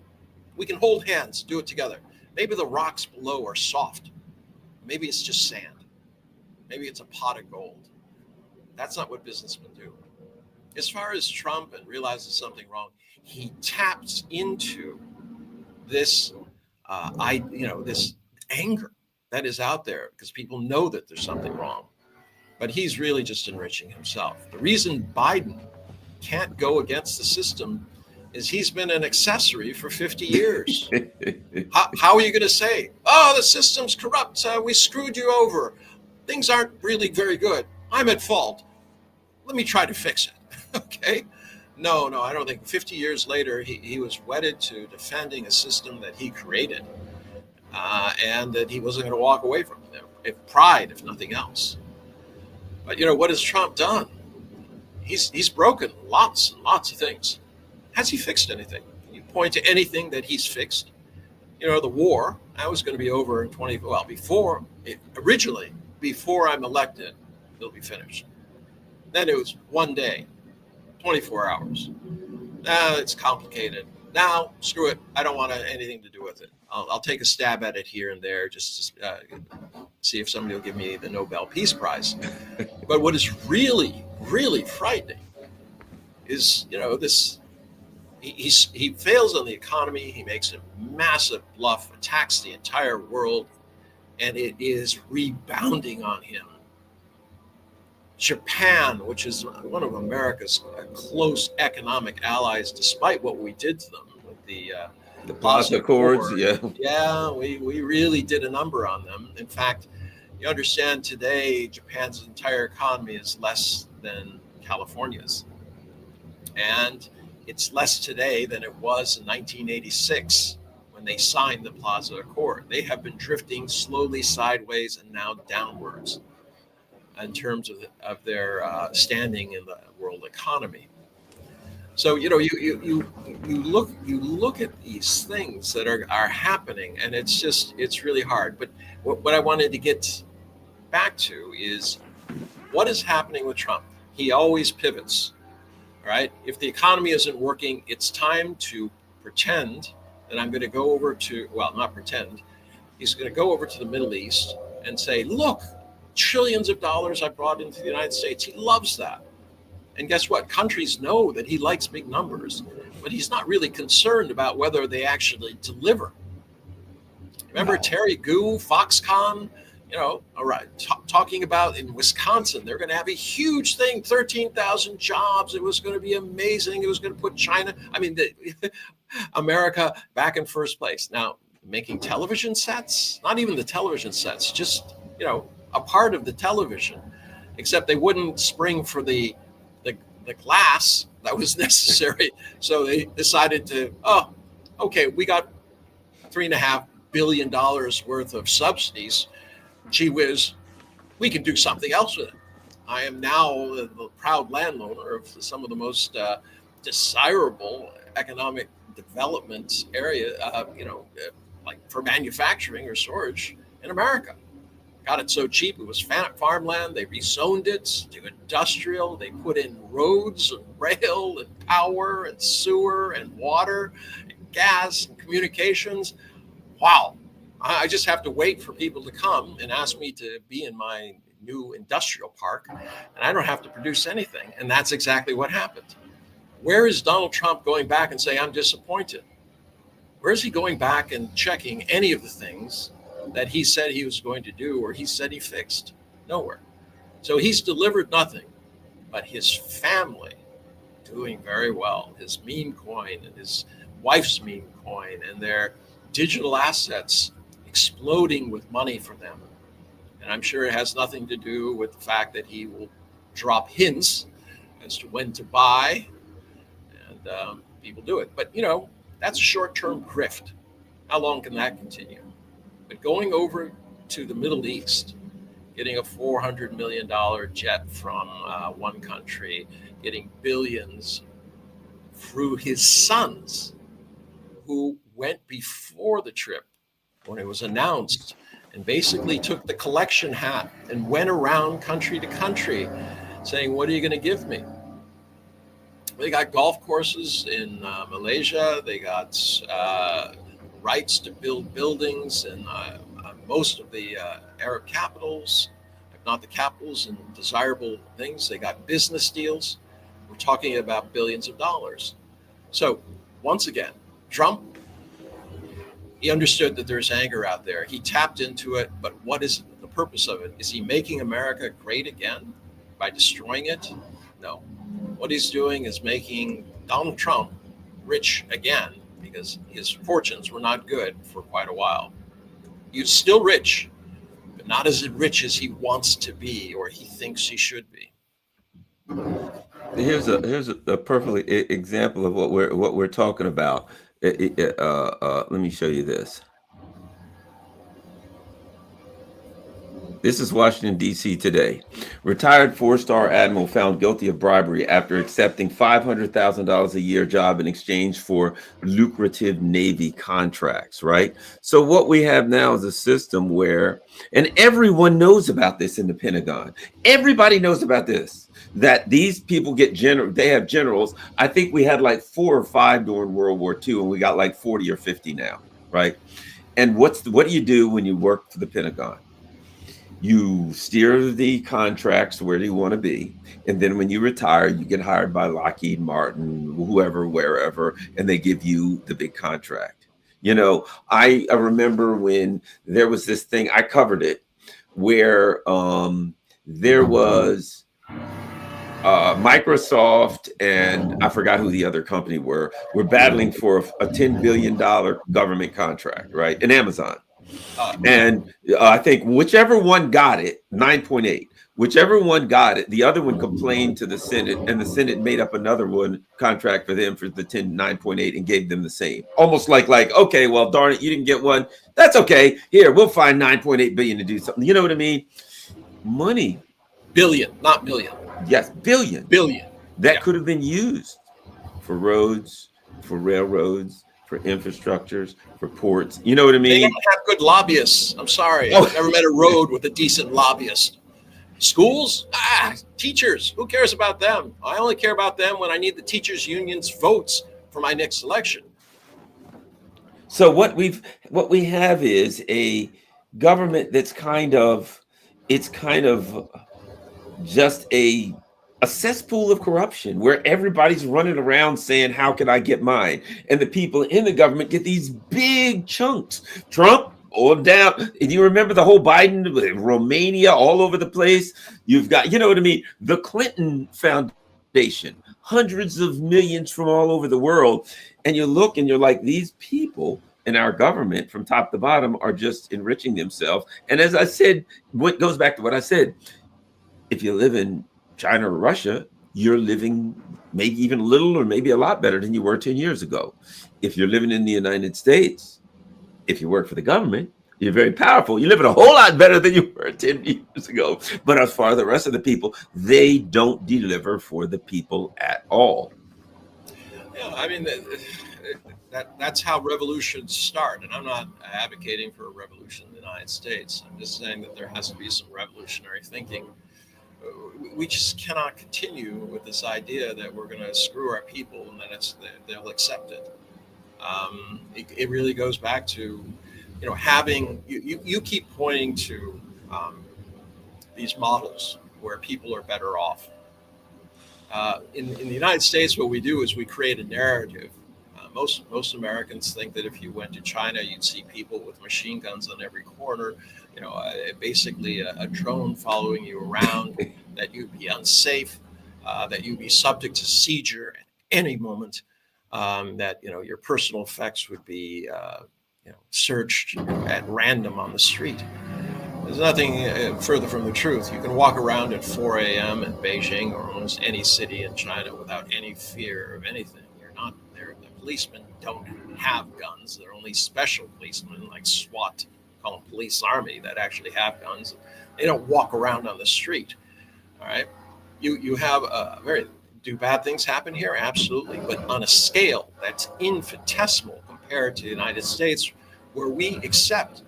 We can hold hands, do it together. Maybe the rocks below are soft. Maybe it's just sand. Maybe it's a pot of gold. That's not what businessmen do. As far as Trump and realizes something wrong, he taps into this, this anger that is out there because people know that there's something wrong. But he's really just enriching himself. The reason Biden can't go against the system is he's been an accessory for 50 years. How are you going to say, oh, the system's corrupt, we screwed you over, things aren't really very good, I'm at fault, let me try to fix it? Okay. No, I don't think. 50 years later, he was wedded to defending a system that he created and that he wasn't going to walk away from. If pride, if nothing else. But what has Trump done? He's broken lots and lots of things. Has he fixed anything? Can you point to anything that he's fixed? The war, that was going to be over in before I'm elected, it'll be finished. Then it was one day, 24 hours. Now it's complicated. Now, screw it. I don't want anything to do with it. I'll take a stab at it here and there just to see if somebody will give me the Nobel Peace Prize. But what is really, really frightening is, this. He fails on the economy. He makes a massive bluff, attacks the entire world, and it is rebounding on him. Japan, which is one of America's close economic allies, despite what we did to them with the Plaza Accords, yeah, we really did a number on them. In fact, you understand today Japan's entire economy is less than California's, and it's less today than it was in 1986 when they signed the Plaza Accord. They have been drifting slowly sideways and now downwards in terms of their standing in the world economy. So you look at these things that are happening, and it's really hard. But what I wanted to get back to is what is happening with Trump. He always pivots. Right? If the economy isn't working, it's time to pretend that I'm going to go over to, well, not pretend. He's going to go over to the Middle East and say, look, trillions of dollars I brought into the United States. He loves that. And guess what? Countries know that he likes big numbers, but he's not really concerned about whether they actually deliver. Remember Terry Gou, Foxconn, talking about in Wisconsin, they're going to have a huge thing, 13,000 jobs. It was going to be amazing. It was going to put America back in first place. Now, making television sets, not even the television sets, just, a part of the television, except they wouldn't spring for the glass that was necessary. So they decided to, we got $3.5 billion worth of subsidies. Gee whiz, We can do something else with it. I am now the proud landowner of some of the most desirable economic development area, like for manufacturing or storage in America. Got it so cheap. It was farmland. They rezoned it to industrial. They put in roads and rail and power and sewer and water and gas and communications. Wow. I just have to wait for people to come and ask me to be in my new industrial park, and I don't have to produce anything. And that's exactly what happened. Where is Donald Trump going back and saying, I'm disappointed? Where is he going back and checking any of the things that he said he was going to do or he said he fixed? Nowhere. So he's delivered nothing, but his family doing very well. His meme coin and his wife's meme coin and their digital assets exploding with money for them. And I'm sure it has nothing to do with the fact that he will drop hints as to when to buy, and people do it. But, that's a short-term grift. How long can that continue? But going over to the Middle East, getting a $400 million jet from one country, getting billions through his sons who went before the trip when it was announced and basically took the collection hat and went around country to country saying, what are you going to give me? They got golf courses in Malaysia. They got rights to build buildings in most of the Arab capitals, if not the capitals, and desirable things. They got business deals. We're talking about billions of dollars. So once again, Trump, he understood that there's anger out there. He tapped into it, but what is the purpose of it? Is he making America great again by destroying it? No. What he's doing is making Donald Trump rich again because his fortunes were not good for quite a while. He's still rich, but not as rich as he wants to be or he thinks he should be. Here's a perfect example of what we're talking about. Let me show you this. This is Washington, D.C. today. Retired four-star admiral found guilty of bribery after accepting $500,000 a year job in exchange for lucrative Navy contracts, right? So what we have now is a system where, and everyone knows about this in the Pentagon. Everybody knows about this, that these people get they have generals. I think we had like 4 or 5 during World War II, and we got like 40 or 50 now, right? And what do you do when you work for the Pentagon? You steer the contracts where you want to be. And then when you retire, you get hired by Lockheed Martin, whoever, wherever, and they give you the big contract. I remember when there was this thing, I covered it, where there was Microsoft and I forgot who the other company were battling for a $10 billion government contract, right? And Amazon. And I think whichever one got it, 9.8, whichever one got it, the other one complained to the Senate, and the Senate made up another one contract for them for the 9.8 and gave them the same. Almost like, okay, well, darn it, you didn't get one. That's okay. Here, we'll find 9.8 billion to do something. You know what I mean? Money. Billion, not million. Yes, billion. Billion. That could have been used for roads, for railroads, for infrastructures, for ports. You know what I mean? They don't have good lobbyists. I'm sorry. I've never met a road with a decent lobbyist. Schools? Teachers. Who cares about them? I only care about them when I need the teachers' union's votes for my next election. So what we have is a government that's kind of just a cesspool of corruption where everybody's running around saying, how can I get mine? And the people in the government get these big chunks. Trump, all down. And you remember the whole Biden, Romania, all over the place. You've got, you know what I mean? The Clinton Foundation, hundreds of millions from all over the world. And you look and you're like, these people in our government from top to bottom are just enriching themselves. And as I said, what goes back to what I said, if you live in China or Russia, you're living maybe even a little or maybe a lot better than you were 10 years ago. If you're living in the United States, if you work for the government, You're very powerful. You're living a whole lot better than you were 10 years ago. But as far as the rest of the people, they don't deliver for the people at all. Yeah, I mean, that's how revolutions start. And I'm not advocating for a revolution in the United States. I'm just saying that there has to be some revolutionary thinking. We just cannot continue with this idea that we're going to screw our people and then they'll accept it. It really goes back to, having you keep pointing to these models where people are better off. In the United States, what we do is we create a narrative. Most Americans think that if you went to China, you'd see people with machine guns on every corner, basically a drone following you around, that you'd be unsafe, that you'd be subject to seizure at any moment, that your personal effects would be searched at random on the street. There's nothing further from the truth. You can walk around at 4 a.m. in Beijing or almost any city in China without any fear of anything. You're not there. The policemen don't have guns. They're only special policemen like SWAT, call them police army, that actually have guns. They don't walk around on the street. All right. You have do bad things happen here? Absolutely. But on a scale that's infinitesimal compared to the United States, where we accept.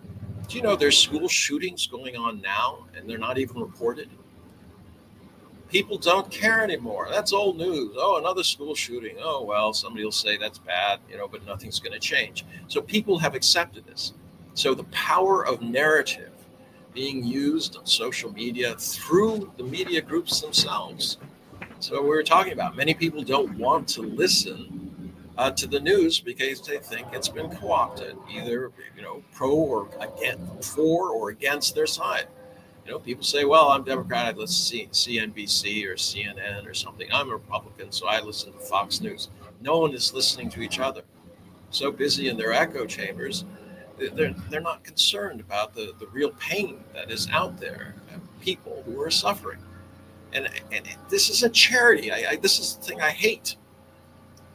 Do you know there's school shootings going on now and they're not even reported? People don't care anymore. That's old news. Oh, another school shooting. Oh, well, somebody will say that's bad, but nothing's going to change. So people have accepted this. So the power of narrative being used on social media through the media groups themselves. So we were talking about many people don't want to listen to the news because they think it's been co-opted, either pro or against, for or against their side. People say, "Well, I'm Democrat. I listen to CNBC or CNN or something. I'm a Republican, so I listen to Fox News." No one is listening to each other. So busy in their echo chambers, they're not concerned about the real pain that is out there, people who are suffering. And this is a charity. This is the thing I hate.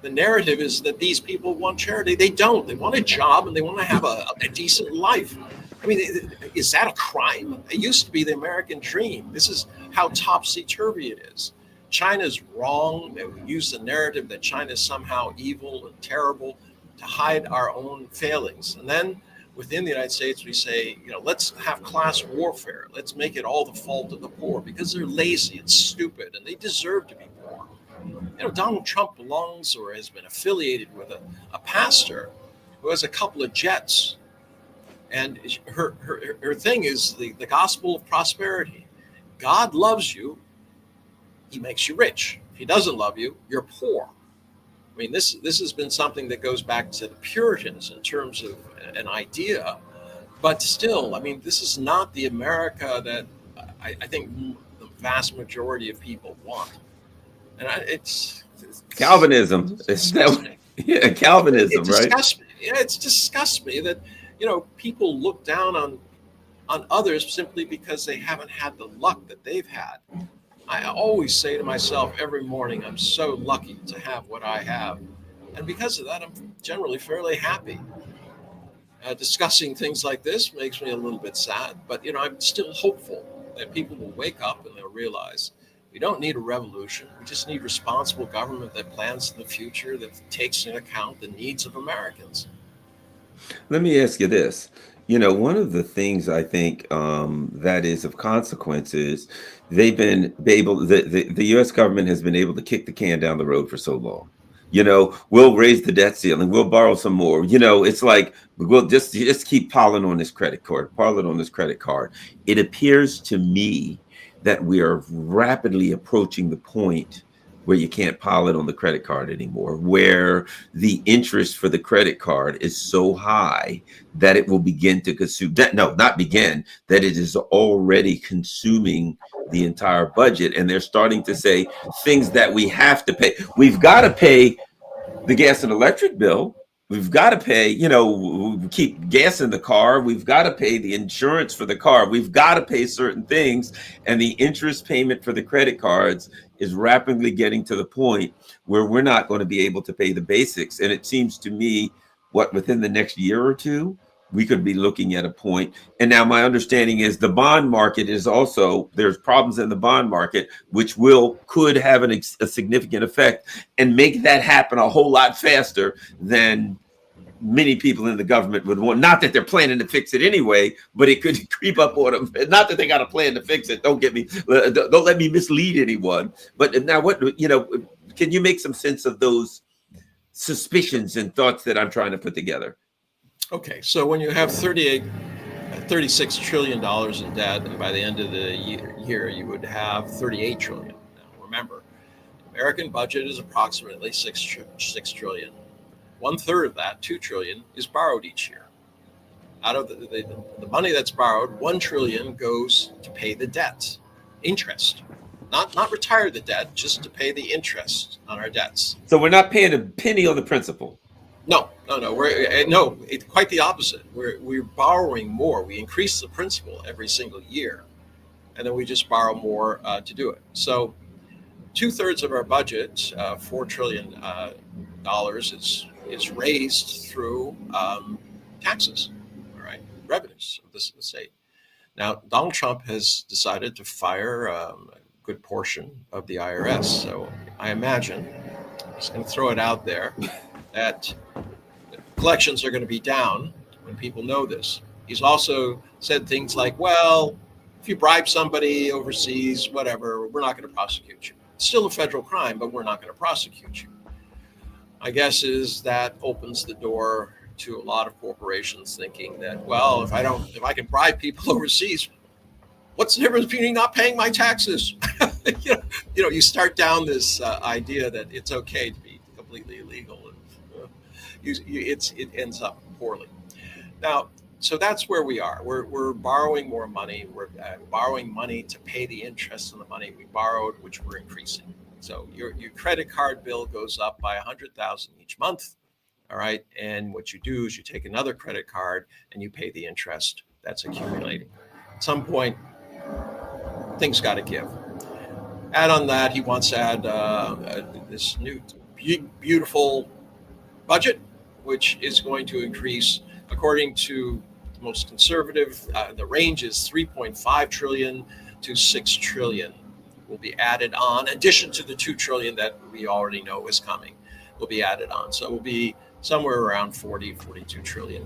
The narrative is that these people want charity. They don't. They want a job and they want to have a decent life. I mean, is that a crime? It used to be the American dream. This is how topsy-turvy it is. China's wrong. They use the narrative that China is somehow evil and terrible to hide our own failings. And then within the United States, we say, let's have class warfare. Let's make it all the fault of the poor because they're lazy and stupid and they deserve to be poor. Donald Trump belongs or has been affiliated with a pastor who has a couple of jets. And her thing is the gospel of prosperity. God loves you. He makes you rich. If he doesn't love you, you're poor. I mean, this has been something that goes back to the Puritans in terms of an idea. But still, I mean, this is not the America that I think the vast majority of people want. And it's Calvinism. Yeah, Calvinism, it right? Disgusts me. Yeah, it disgusts me that people look down on others simply because they haven't had the luck that they've had. I always say to myself every morning, I'm so lucky to have what I have, and because of that, I'm generally fairly happy. Discussing things like this makes me a little bit sad, but I'm still hopeful that people will wake up and they'll realize. We don't need a revolution. We just need responsible government that plans for the future, that takes into account the needs of Americans. Let me ask you this. One of the things I think that is of consequence is they've been able, the U.S. government has been able to kick the can down the road for so long. We'll raise the debt ceiling. We'll borrow some more. It's like we'll just keep piling on this credit card, It appears to me that we are rapidly approaching the point where you can't pile it on the credit card anymore, where the interest for the credit card is so high that it will begin to consume that. No, not begin, that it is already consuming the entire budget. And they're starting to say things that we have to pay. We've got to pay the gas and electric bill. We've got to pay, we keep gas in the car. We've got to pay the insurance for the car. We've got to pay certain things. And the interest payment for the credit cards is rapidly getting to the point where we're not going to be able to pay the basics. And it seems to me, within the next year or two, we could be looking at a point. And now my understanding is the bond market is also, there's problems in the bond market, which could have a significant effect and make that happen a whole lot faster than many people in the government would want. Not that they're planning to fix it anyway, but it could creep up on them. Not that they got a plan to fix it. Don't let me mislead anyone. But now can you make some sense of those suspicions and thoughts that I'm trying to put together? Okay, so when you have $36 trillion in debt, and by the end of the year you would have 38 trillion. Now remember, the American budget is approximately 6 trillion. 1/3 of that, 2 trillion, is borrowed each year. Out of the money that's borrowed, 1 trillion goes to pay the debt, interest. Not retire the debt, just to pay the interest on our debts. So we're not paying a penny on the principal. No. It's quite the opposite. We're borrowing more. We increase the principal every single year, and then we just borrow more to do it. So 2/3 of our budget, $4 trillion, is raised through taxes, all right, revenues of the state. Now, Donald Trump has decided to fire a good portion of the IRS. So I imagine, I'm just going to throw it out there, that collections are going to be down when people know this. He's also said things like, well, if you bribe somebody overseas, whatever, we're not going to prosecute you. It's still a federal crime, but we're not going to prosecute you. My guess is that opens the door to a lot of corporations thinking that, well, if I can bribe people overseas, what's the difference between not paying my taxes? You start down this idea that it's okay to be completely illegal, and it ends up poorly. Now, so that's where we are. We're borrowing more money. We're borrowing money to pay the interest on the money we borrowed, which we're increasing. So your credit card bill goes up by $100,000 each month. All right. And what you do is you take another credit card and you pay the interest that's accumulating. At some point, things got to give. Add on that, he wants to add this new beautiful budget, which is going to increase, according to the most conservative, the range is 3.5 trillion to 6 trillion will be added on, in addition to the 2 trillion that we already know is coming, will be added on. So it will be somewhere around $42 trillion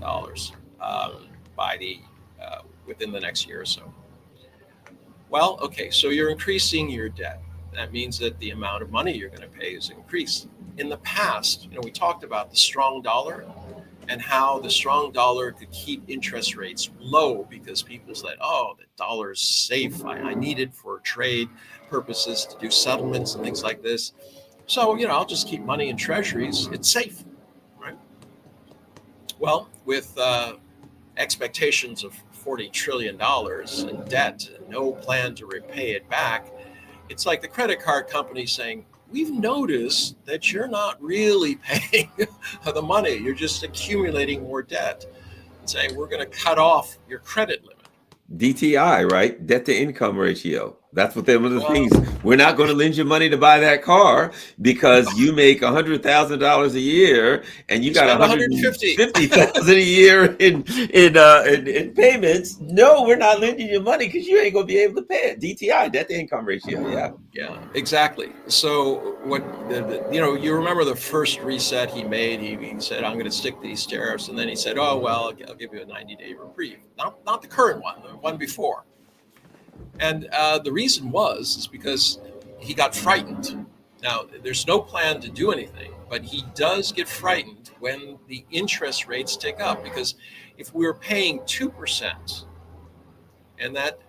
within the next year or so. Well, okay, so you're increasing your debt. That means that the amount of money you're going to pay is increased. In the past, we talked about the strong dollar and how the strong dollar could keep interest rates low because people said, oh, the dollar is safe. I need it for trade purposes to do settlements and things like this. So, I'll just keep money in treasuries. It's safe, right? Well, with expectations of $40 trillion in debt, and no plan to repay it back, it's like the credit card company saying, we've noticed that you're not really paying the money. You're just accumulating more debt. And saying, we're going to cut off your credit limit. DTI, right? Debt to income ratio. That's what one of the things. We're not going to lend you money to buy that car because you make $100,000 a year and you got $150,000 a year in payments. No, we're not lending you money because you ain't going to be able to pay it. DTI, debt to income ratio. Yeah, exactly. So what you remember the first reset he made? He said, I'm going to stick to these tariffs, and then he said, oh well, I'll give you a 90-day reprieve. Not the current one, the one before. And the reason is because he got frightened. Now, there's no plan to do anything, but he does get frightened when the interest rates tick up. Because if we're paying 2%, and that,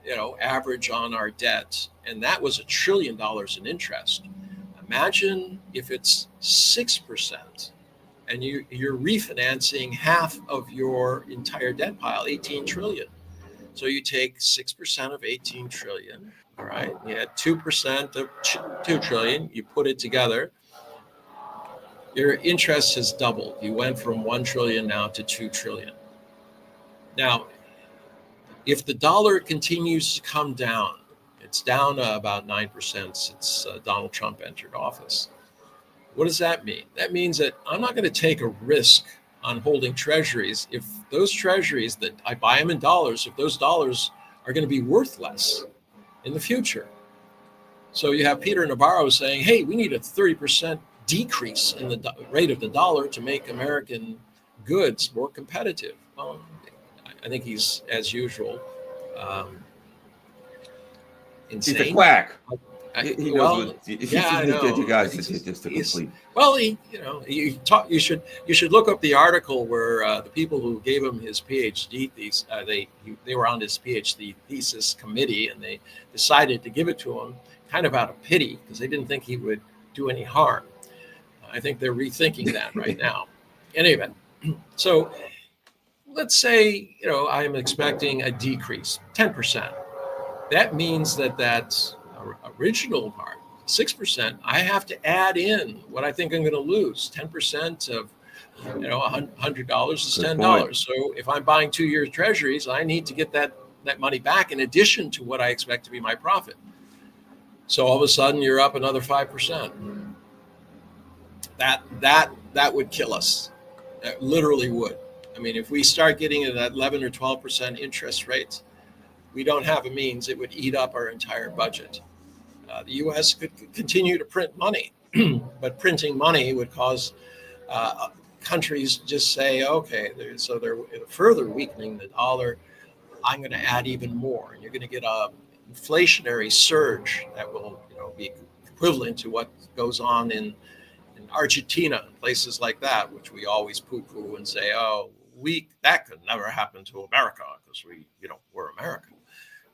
average on our debt, and that was $1 trillion in interest, imagine if it's 6%, and you're refinancing half of your entire debt pile, 18 trillion. So you take 6% of 18 trillion, all right? You had 2% of 2 trillion, you put it together, your interest has doubled. You went from 1 trillion now to 2 trillion. Now, if the dollar continues to come down, it's down about 9% since Donald Trump entered office. What does that mean? That means that I'm not going to take a risk on holding treasuries if those treasuries that I buy them in dollars, if those dollars are going to be worth less in the future. So you have Peter Navarro saying, hey, we need a 30% decrease in the rate of the dollar to make American goods more competitive. Well, I think he's, as usual, insane. He's a quack. He knows what. Yeah, I know. You guys are just a complete. Well, you should look up the article where the people who gave him his PhD thesis, they were on his PhD thesis committee, and they decided to give it to him kind of out of pity because they didn't think he would do any harm. I think they're rethinking that right now. In any event, so let's say I'm expecting a decrease, 10%. That means that original part, 6%, I have to add in what I think I'm going to lose. 10% of $100 is $10. So if I'm buying 2-year treasuries, I need to get that money back in addition to what I expect to be my profit. So all of a sudden you're up another 5%. That would kill us. That literally would. I mean, if we start getting at that 11 or 12% interest rates, we don't have a means. It would eat up our entire budget. The U.S. could continue to print money, but printing money would cause countries just say, okay, so they're further weakening the dollar. I'm going to add even more, and you're going to get a inflationary surge that will be equivalent to what goes on in Argentina and places like that, which we always poo-poo and say, oh, that could never happen to America because we're America.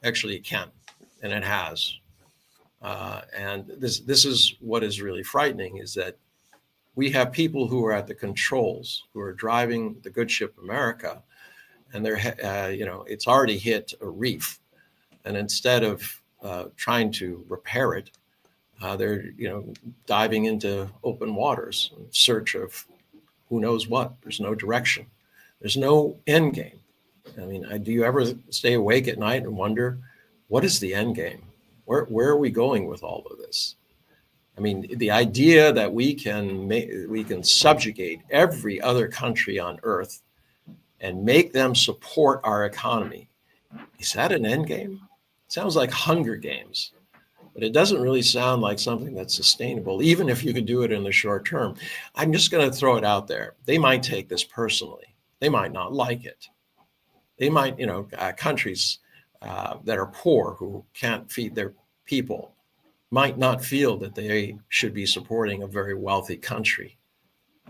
Actually, it can, and it has. And this is what is really frightening, is that we have people who are at the controls, who are driving the good ship America, and they're it's already hit a reef, and instead of trying to repair it, they're diving into open waters in search of who knows what. There's no direction. There's no end game. I mean, do you ever stay awake at night and wonder, what is the end game? Where are we going with all of this? I mean, the idea that we can subjugate every other country on earth and make them support our economy, is that an end game? It sounds like Hunger Games, but it doesn't really sound like something that's sustainable, even if you could do it in the short term. I'm just going to throw it out there. They might take this personally. They might not like it. They might, countries that are poor who can't feed their people might not feel that they should be supporting a very wealthy country,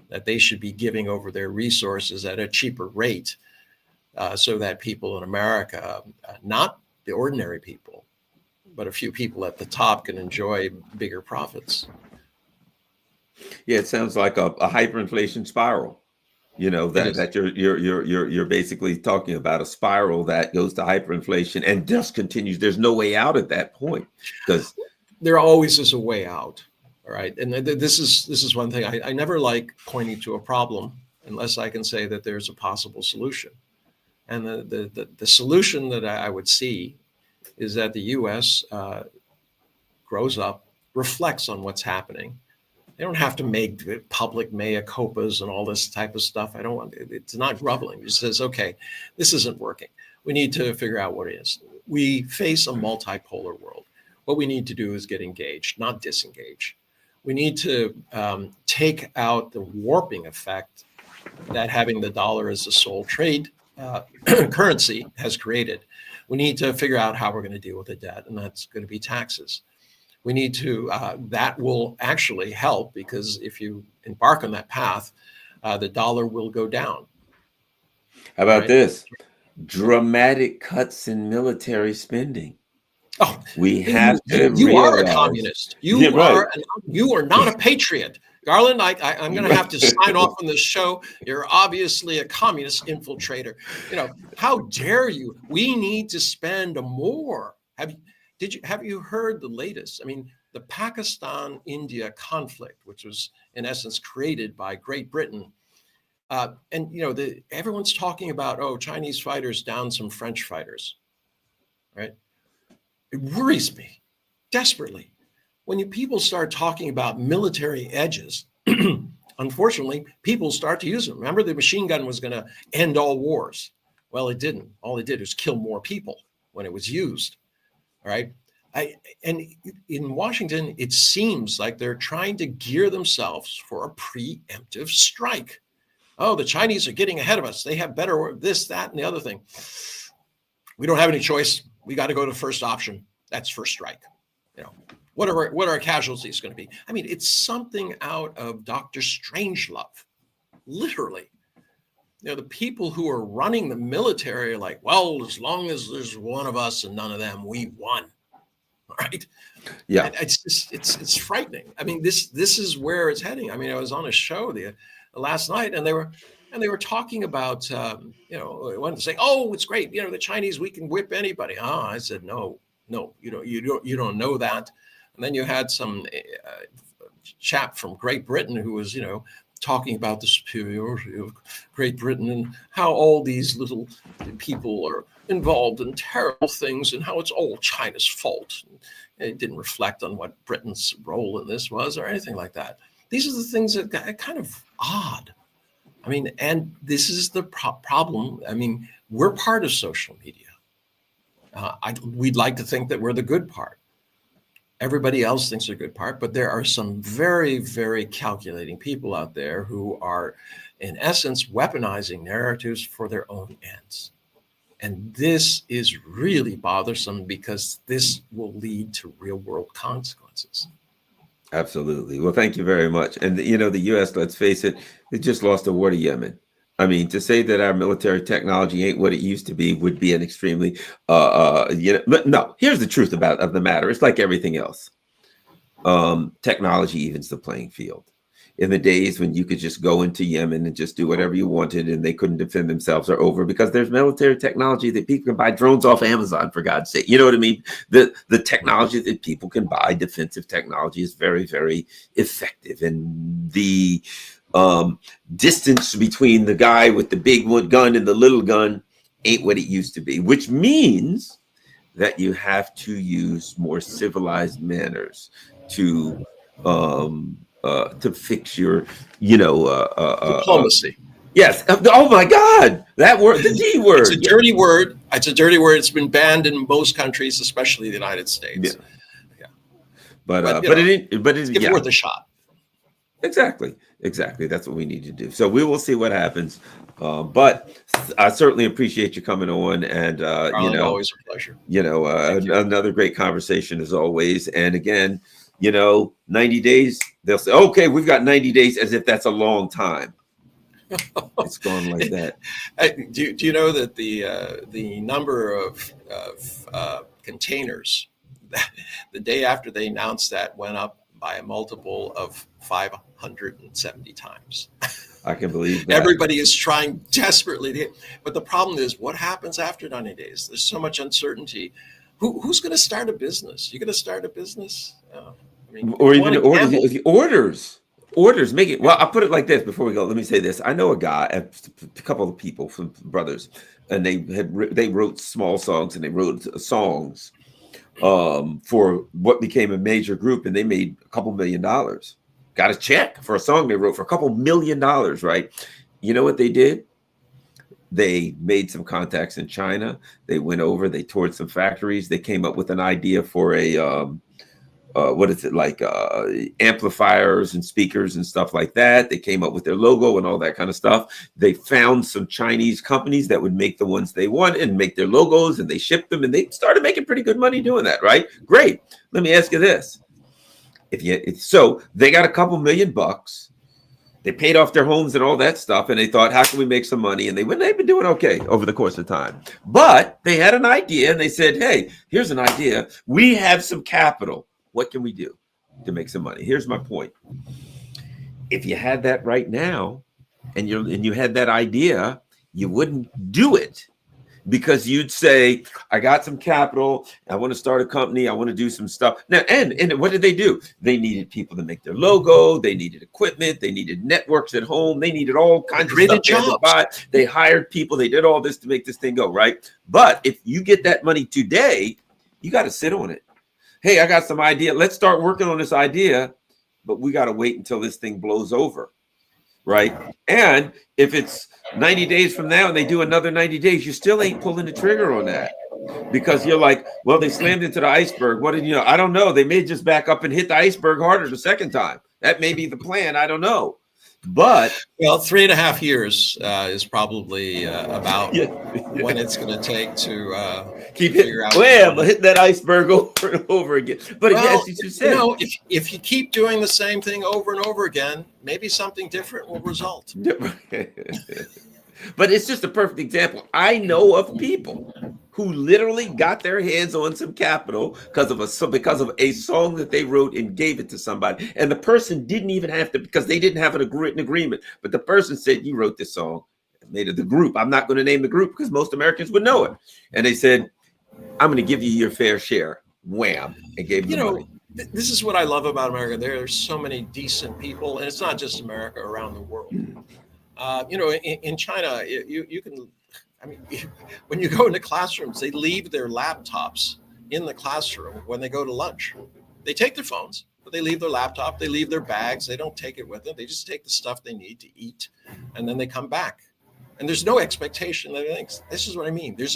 that they should be giving over their resources at a cheaper rate so that people in America, not the ordinary people, but a few people at the top, can enjoy bigger profits. Yeah, it sounds like a hyperinflation spiral. That you're basically talking about a spiral that goes to hyperinflation and just continues. There's no way out at that point, because there always is a way out. All right, and this is one thing I never like pointing to a problem unless I can say that there's a possible solution. And the solution that I would see is that the U.S. grows up, reflects on what's happening. They don't have to make public mea culpas and all this type of stuff. It's not groveling. It just says, okay, this isn't working. We need to figure out what it is. We face a multipolar world. What we need to do is get engaged, not disengage. We need to take out the warping effect that having the dollar as the sole trade currency has created. We need to figure out how we're going to deal with the debt, and that's going to be taxes. We need to, that will actually help, because if you embark on that path, the dollar will go down. How about this? Dramatic cuts in military spending. Oh, we have to. You are a communist. You are not a patriot. Garland, I'm going to have to sign off on this show. You're obviously a communist infiltrator. How dare you? We need to spend more. Have you heard the latest? I mean, the Pakistan-India conflict, which was in essence created by Great Britain, and everyone's talking about, Chinese fighters down some French fighters, right? It worries me desperately when people start talking about military edges unfortunately, people start to use them. Remember, the machine gun was going to end all wars. Well, it didn't. All it did was kill more people when it was used. All right. And in Washington, it seems like they're trying to gear themselves for a preemptive strike. Oh, the Chinese are getting ahead of us. They have better this, that, and the other thing. We don't have any choice. We got to go to first option. That's first strike. You know, what are our casualties going to be? I mean, it's something out of Dr. Strangelove, literally. You know, the people who are running the military are like, well, as long as there's one of us and none of them, we won. Right? Yeah. And it's frightening. I mean, this is where it's heading. I mean, I was on a show the last night, and they were talking about wanted to say, oh, it's great. You know, the Chinese, we can whip anybody. I said, no, you don't know that. And then you had some chap from Great Britain who was, talking about the superiority of Great Britain and how all these little people are involved in terrible things and how it's all China's fault. And it didn't reflect on what Britain's role in this was or anything like that. These are the things that got kind of odd. I mean, and this is the problem. I mean, we're part of social media. We'd like to think that we're the good part. Everybody else thinks they're the good part, but there are some very, very calculating people out there who are, in essence, weaponizing narratives for their own ends. And this is really bothersome because this will lead to real world consequences. Absolutely. Well, thank you very much. And, the U.S., let's face it, it just lost a war to Yemen. I mean, to say that our military technology ain't what it used to be would be an extremely, no, here's the truth of the matter. It's like everything else. Technology evens the playing field. In the days when you could just go into Yemen and just do whatever you wanted and they couldn't defend themselves are over because there's military technology that people can buy drones off Amazon, for God's sake. You know what I mean? The technology that people can buy, defensive technology, is very, very effective. And the distance between the guy with the big gun and the little gun ain't what it used to be, which means that you have to use more civilized manners to fix your, diplomacy. Yes. Oh my God, that word, the D word. It's a dirty word. It's a dirty word. It's been banned in most countries, especially the United States. Yeah. But it's worth a shot. Exactly. That's what we need to do. So we will see what happens. But I certainly appreciate you coming on, and always a pleasure. Another great conversation as always. And again, 90 days, they'll say, okay, we've got 90 days, as if that's a long time. It's gone like that. Do you know that the number of containers the day after they announced that went up by a multiple of 570 times? I can believe that. Everybody is trying desperately but the problem is, what happens after 90 days? There's so much uncertainty. Who's going to start a business? You're going to start a business? Or even orders make it. Well, I'll put it like this before we go. Let me say this. I know a couple of people, from brothers, and they wrote small songs, and they wrote songs for what became a major group, and they made a couple $1 million. Got a check for a song they wrote for a couple $1 million, right? You know what they did? They made some contacts in China. They went over, they toured some factories. They came up with an idea for a amplifiers and speakers and stuff like that. They came up with their logo and all that kind of stuff. They found some Chinese companies that would make the ones they want and make their logos, and they shipped them, and they started making pretty good money doing that, right? Great. Let me ask you this. So they got a couple $1 million. They paid off their homes and all that stuff, and they thought, how can we make some money? And they've been doing okay over the course of time. But they had an idea, and they said, hey, here's an idea. We have some capital. What can we do to make some money? Here's my point. If you had that right now, and you had that idea, you wouldn't do it, because you'd say, I got some capital, I want to start a company, I want to do some stuff. Now, and what did they do? They needed people to make their logo, they needed equipment, they needed networks at home, they needed all kinds of stuff to buy. They hired people, they did all this to make this thing go, right? But if you get that money today, you got to sit on it. Hey, I got some idea. Let's start working on this idea, but we got to wait until this thing blows over. right? And if it's 90 days from now and they do another 90 days, you still ain't pulling the trigger on that, because you're like, well, they slammed into the iceberg. What did you know? I don't know. They may just back up and hit the iceberg harder the second time. That may be the plan. I don't know. But well, 3.5 years is probably about yeah, when it's going to take to keep figure out. hitting that iceberg over and over again. But well, as you said, if you keep doing the same thing over and over again, maybe something different will result. But it's just a perfect example. I know of people who literally got their hands on some capital because of a song that they wrote and gave it to somebody, and the person didn't even have to, because they didn't have a written agreement. But the person said, "You wrote this song, made it the group. I'm not going to name the group because most Americans would know it." And they said, "I'm going to give you your fair share." Wham! And gave them the money. This is what I love about America. There are so many decent people, and it's not just America, around the world. In China, you can, I mean, when you go into classrooms, they leave their laptops in the classroom when they go to lunch. They take their phones, but they leave their laptop, they leave their bags. They don't take it with them. They just take the stuff they need to eat, and then they come back. And there's no expectation that thinks, this is what I mean. There's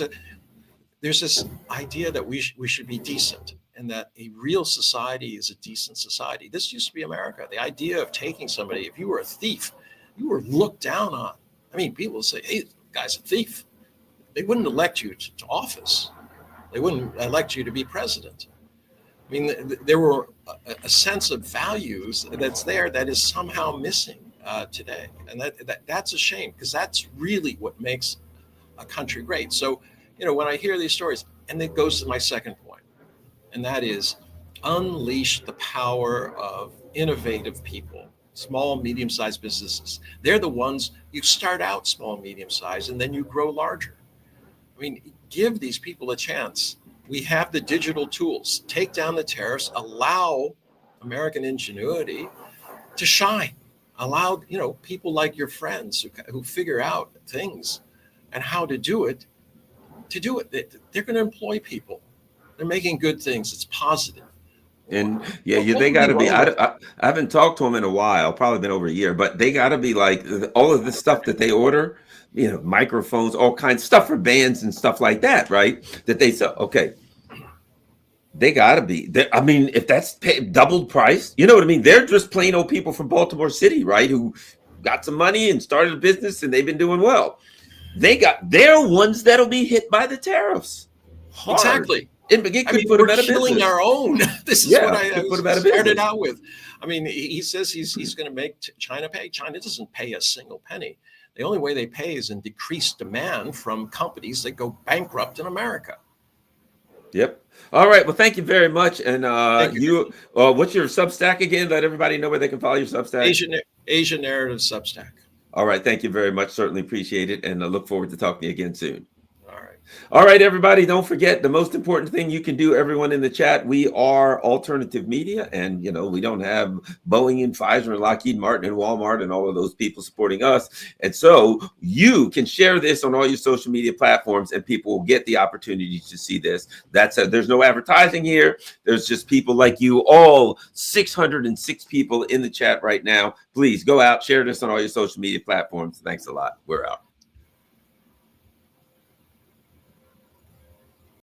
this idea that we should be decent, and that a real society is a decent society. This used to be America. The idea of taking somebody, if you were a thief, you were looked down on. I mean, people would say, hey, the guy's a thief. They wouldn't elect you to office. They wouldn't elect you to be president. I mean, there were a sense of values that's there that is somehow missing today. And that's a shame, because that's really what makes a country great. So, when I hear these stories, and it goes to my second point, and that is unleash the power of innovative people. Small, medium-sized businesses. They're the ones, you start out small, medium-sized, and then you grow larger. I mean, give these people a chance. We have the digital tools. Take down the tariffs. Allow American ingenuity to shine. Allow, people like your friends who figure out things and how to do it, They're going to employ people. They're making good things. It's positive. And they got to be. I haven't talked to them in a while, probably been over a year, but they got to be like all of the stuff that they order, microphones, all kinds of stuff for bands and stuff like that, right? That they say, okay, they got to be. I mean, if that's doubled price, you know what I mean? They're just plain old people from Baltimore City, right? Who got some money and started a business and they've been doing well. They're ones that'll be hit by the tariffs. Hard. Exactly. We're killing our own. This is what I started out with. I mean, he says he's going to make China pay. China doesn't pay a single penny. The only way they pay is in decreased demand from companies that go bankrupt in America. Yep. All right. Well, thank you very much. And what's your Substack again? Let everybody know where they can follow your Substack. Asian Narrative Substack. All right. Thank you very much. Certainly appreciate it. And I look forward to talking to you again soon. All right, everybody, don't forget the most important thing you can do, everyone in the chat, we are alternative media, and, we don't have Boeing and Pfizer and Lockheed Martin and Walmart and all of those people supporting us. And so you can share this on all your social media platforms and people will get the opportunity to see this. There's no advertising here. There's just people like you, all 606 people in the chat right now. Please go out, share this on all your social media platforms. Thanks a lot. We're out.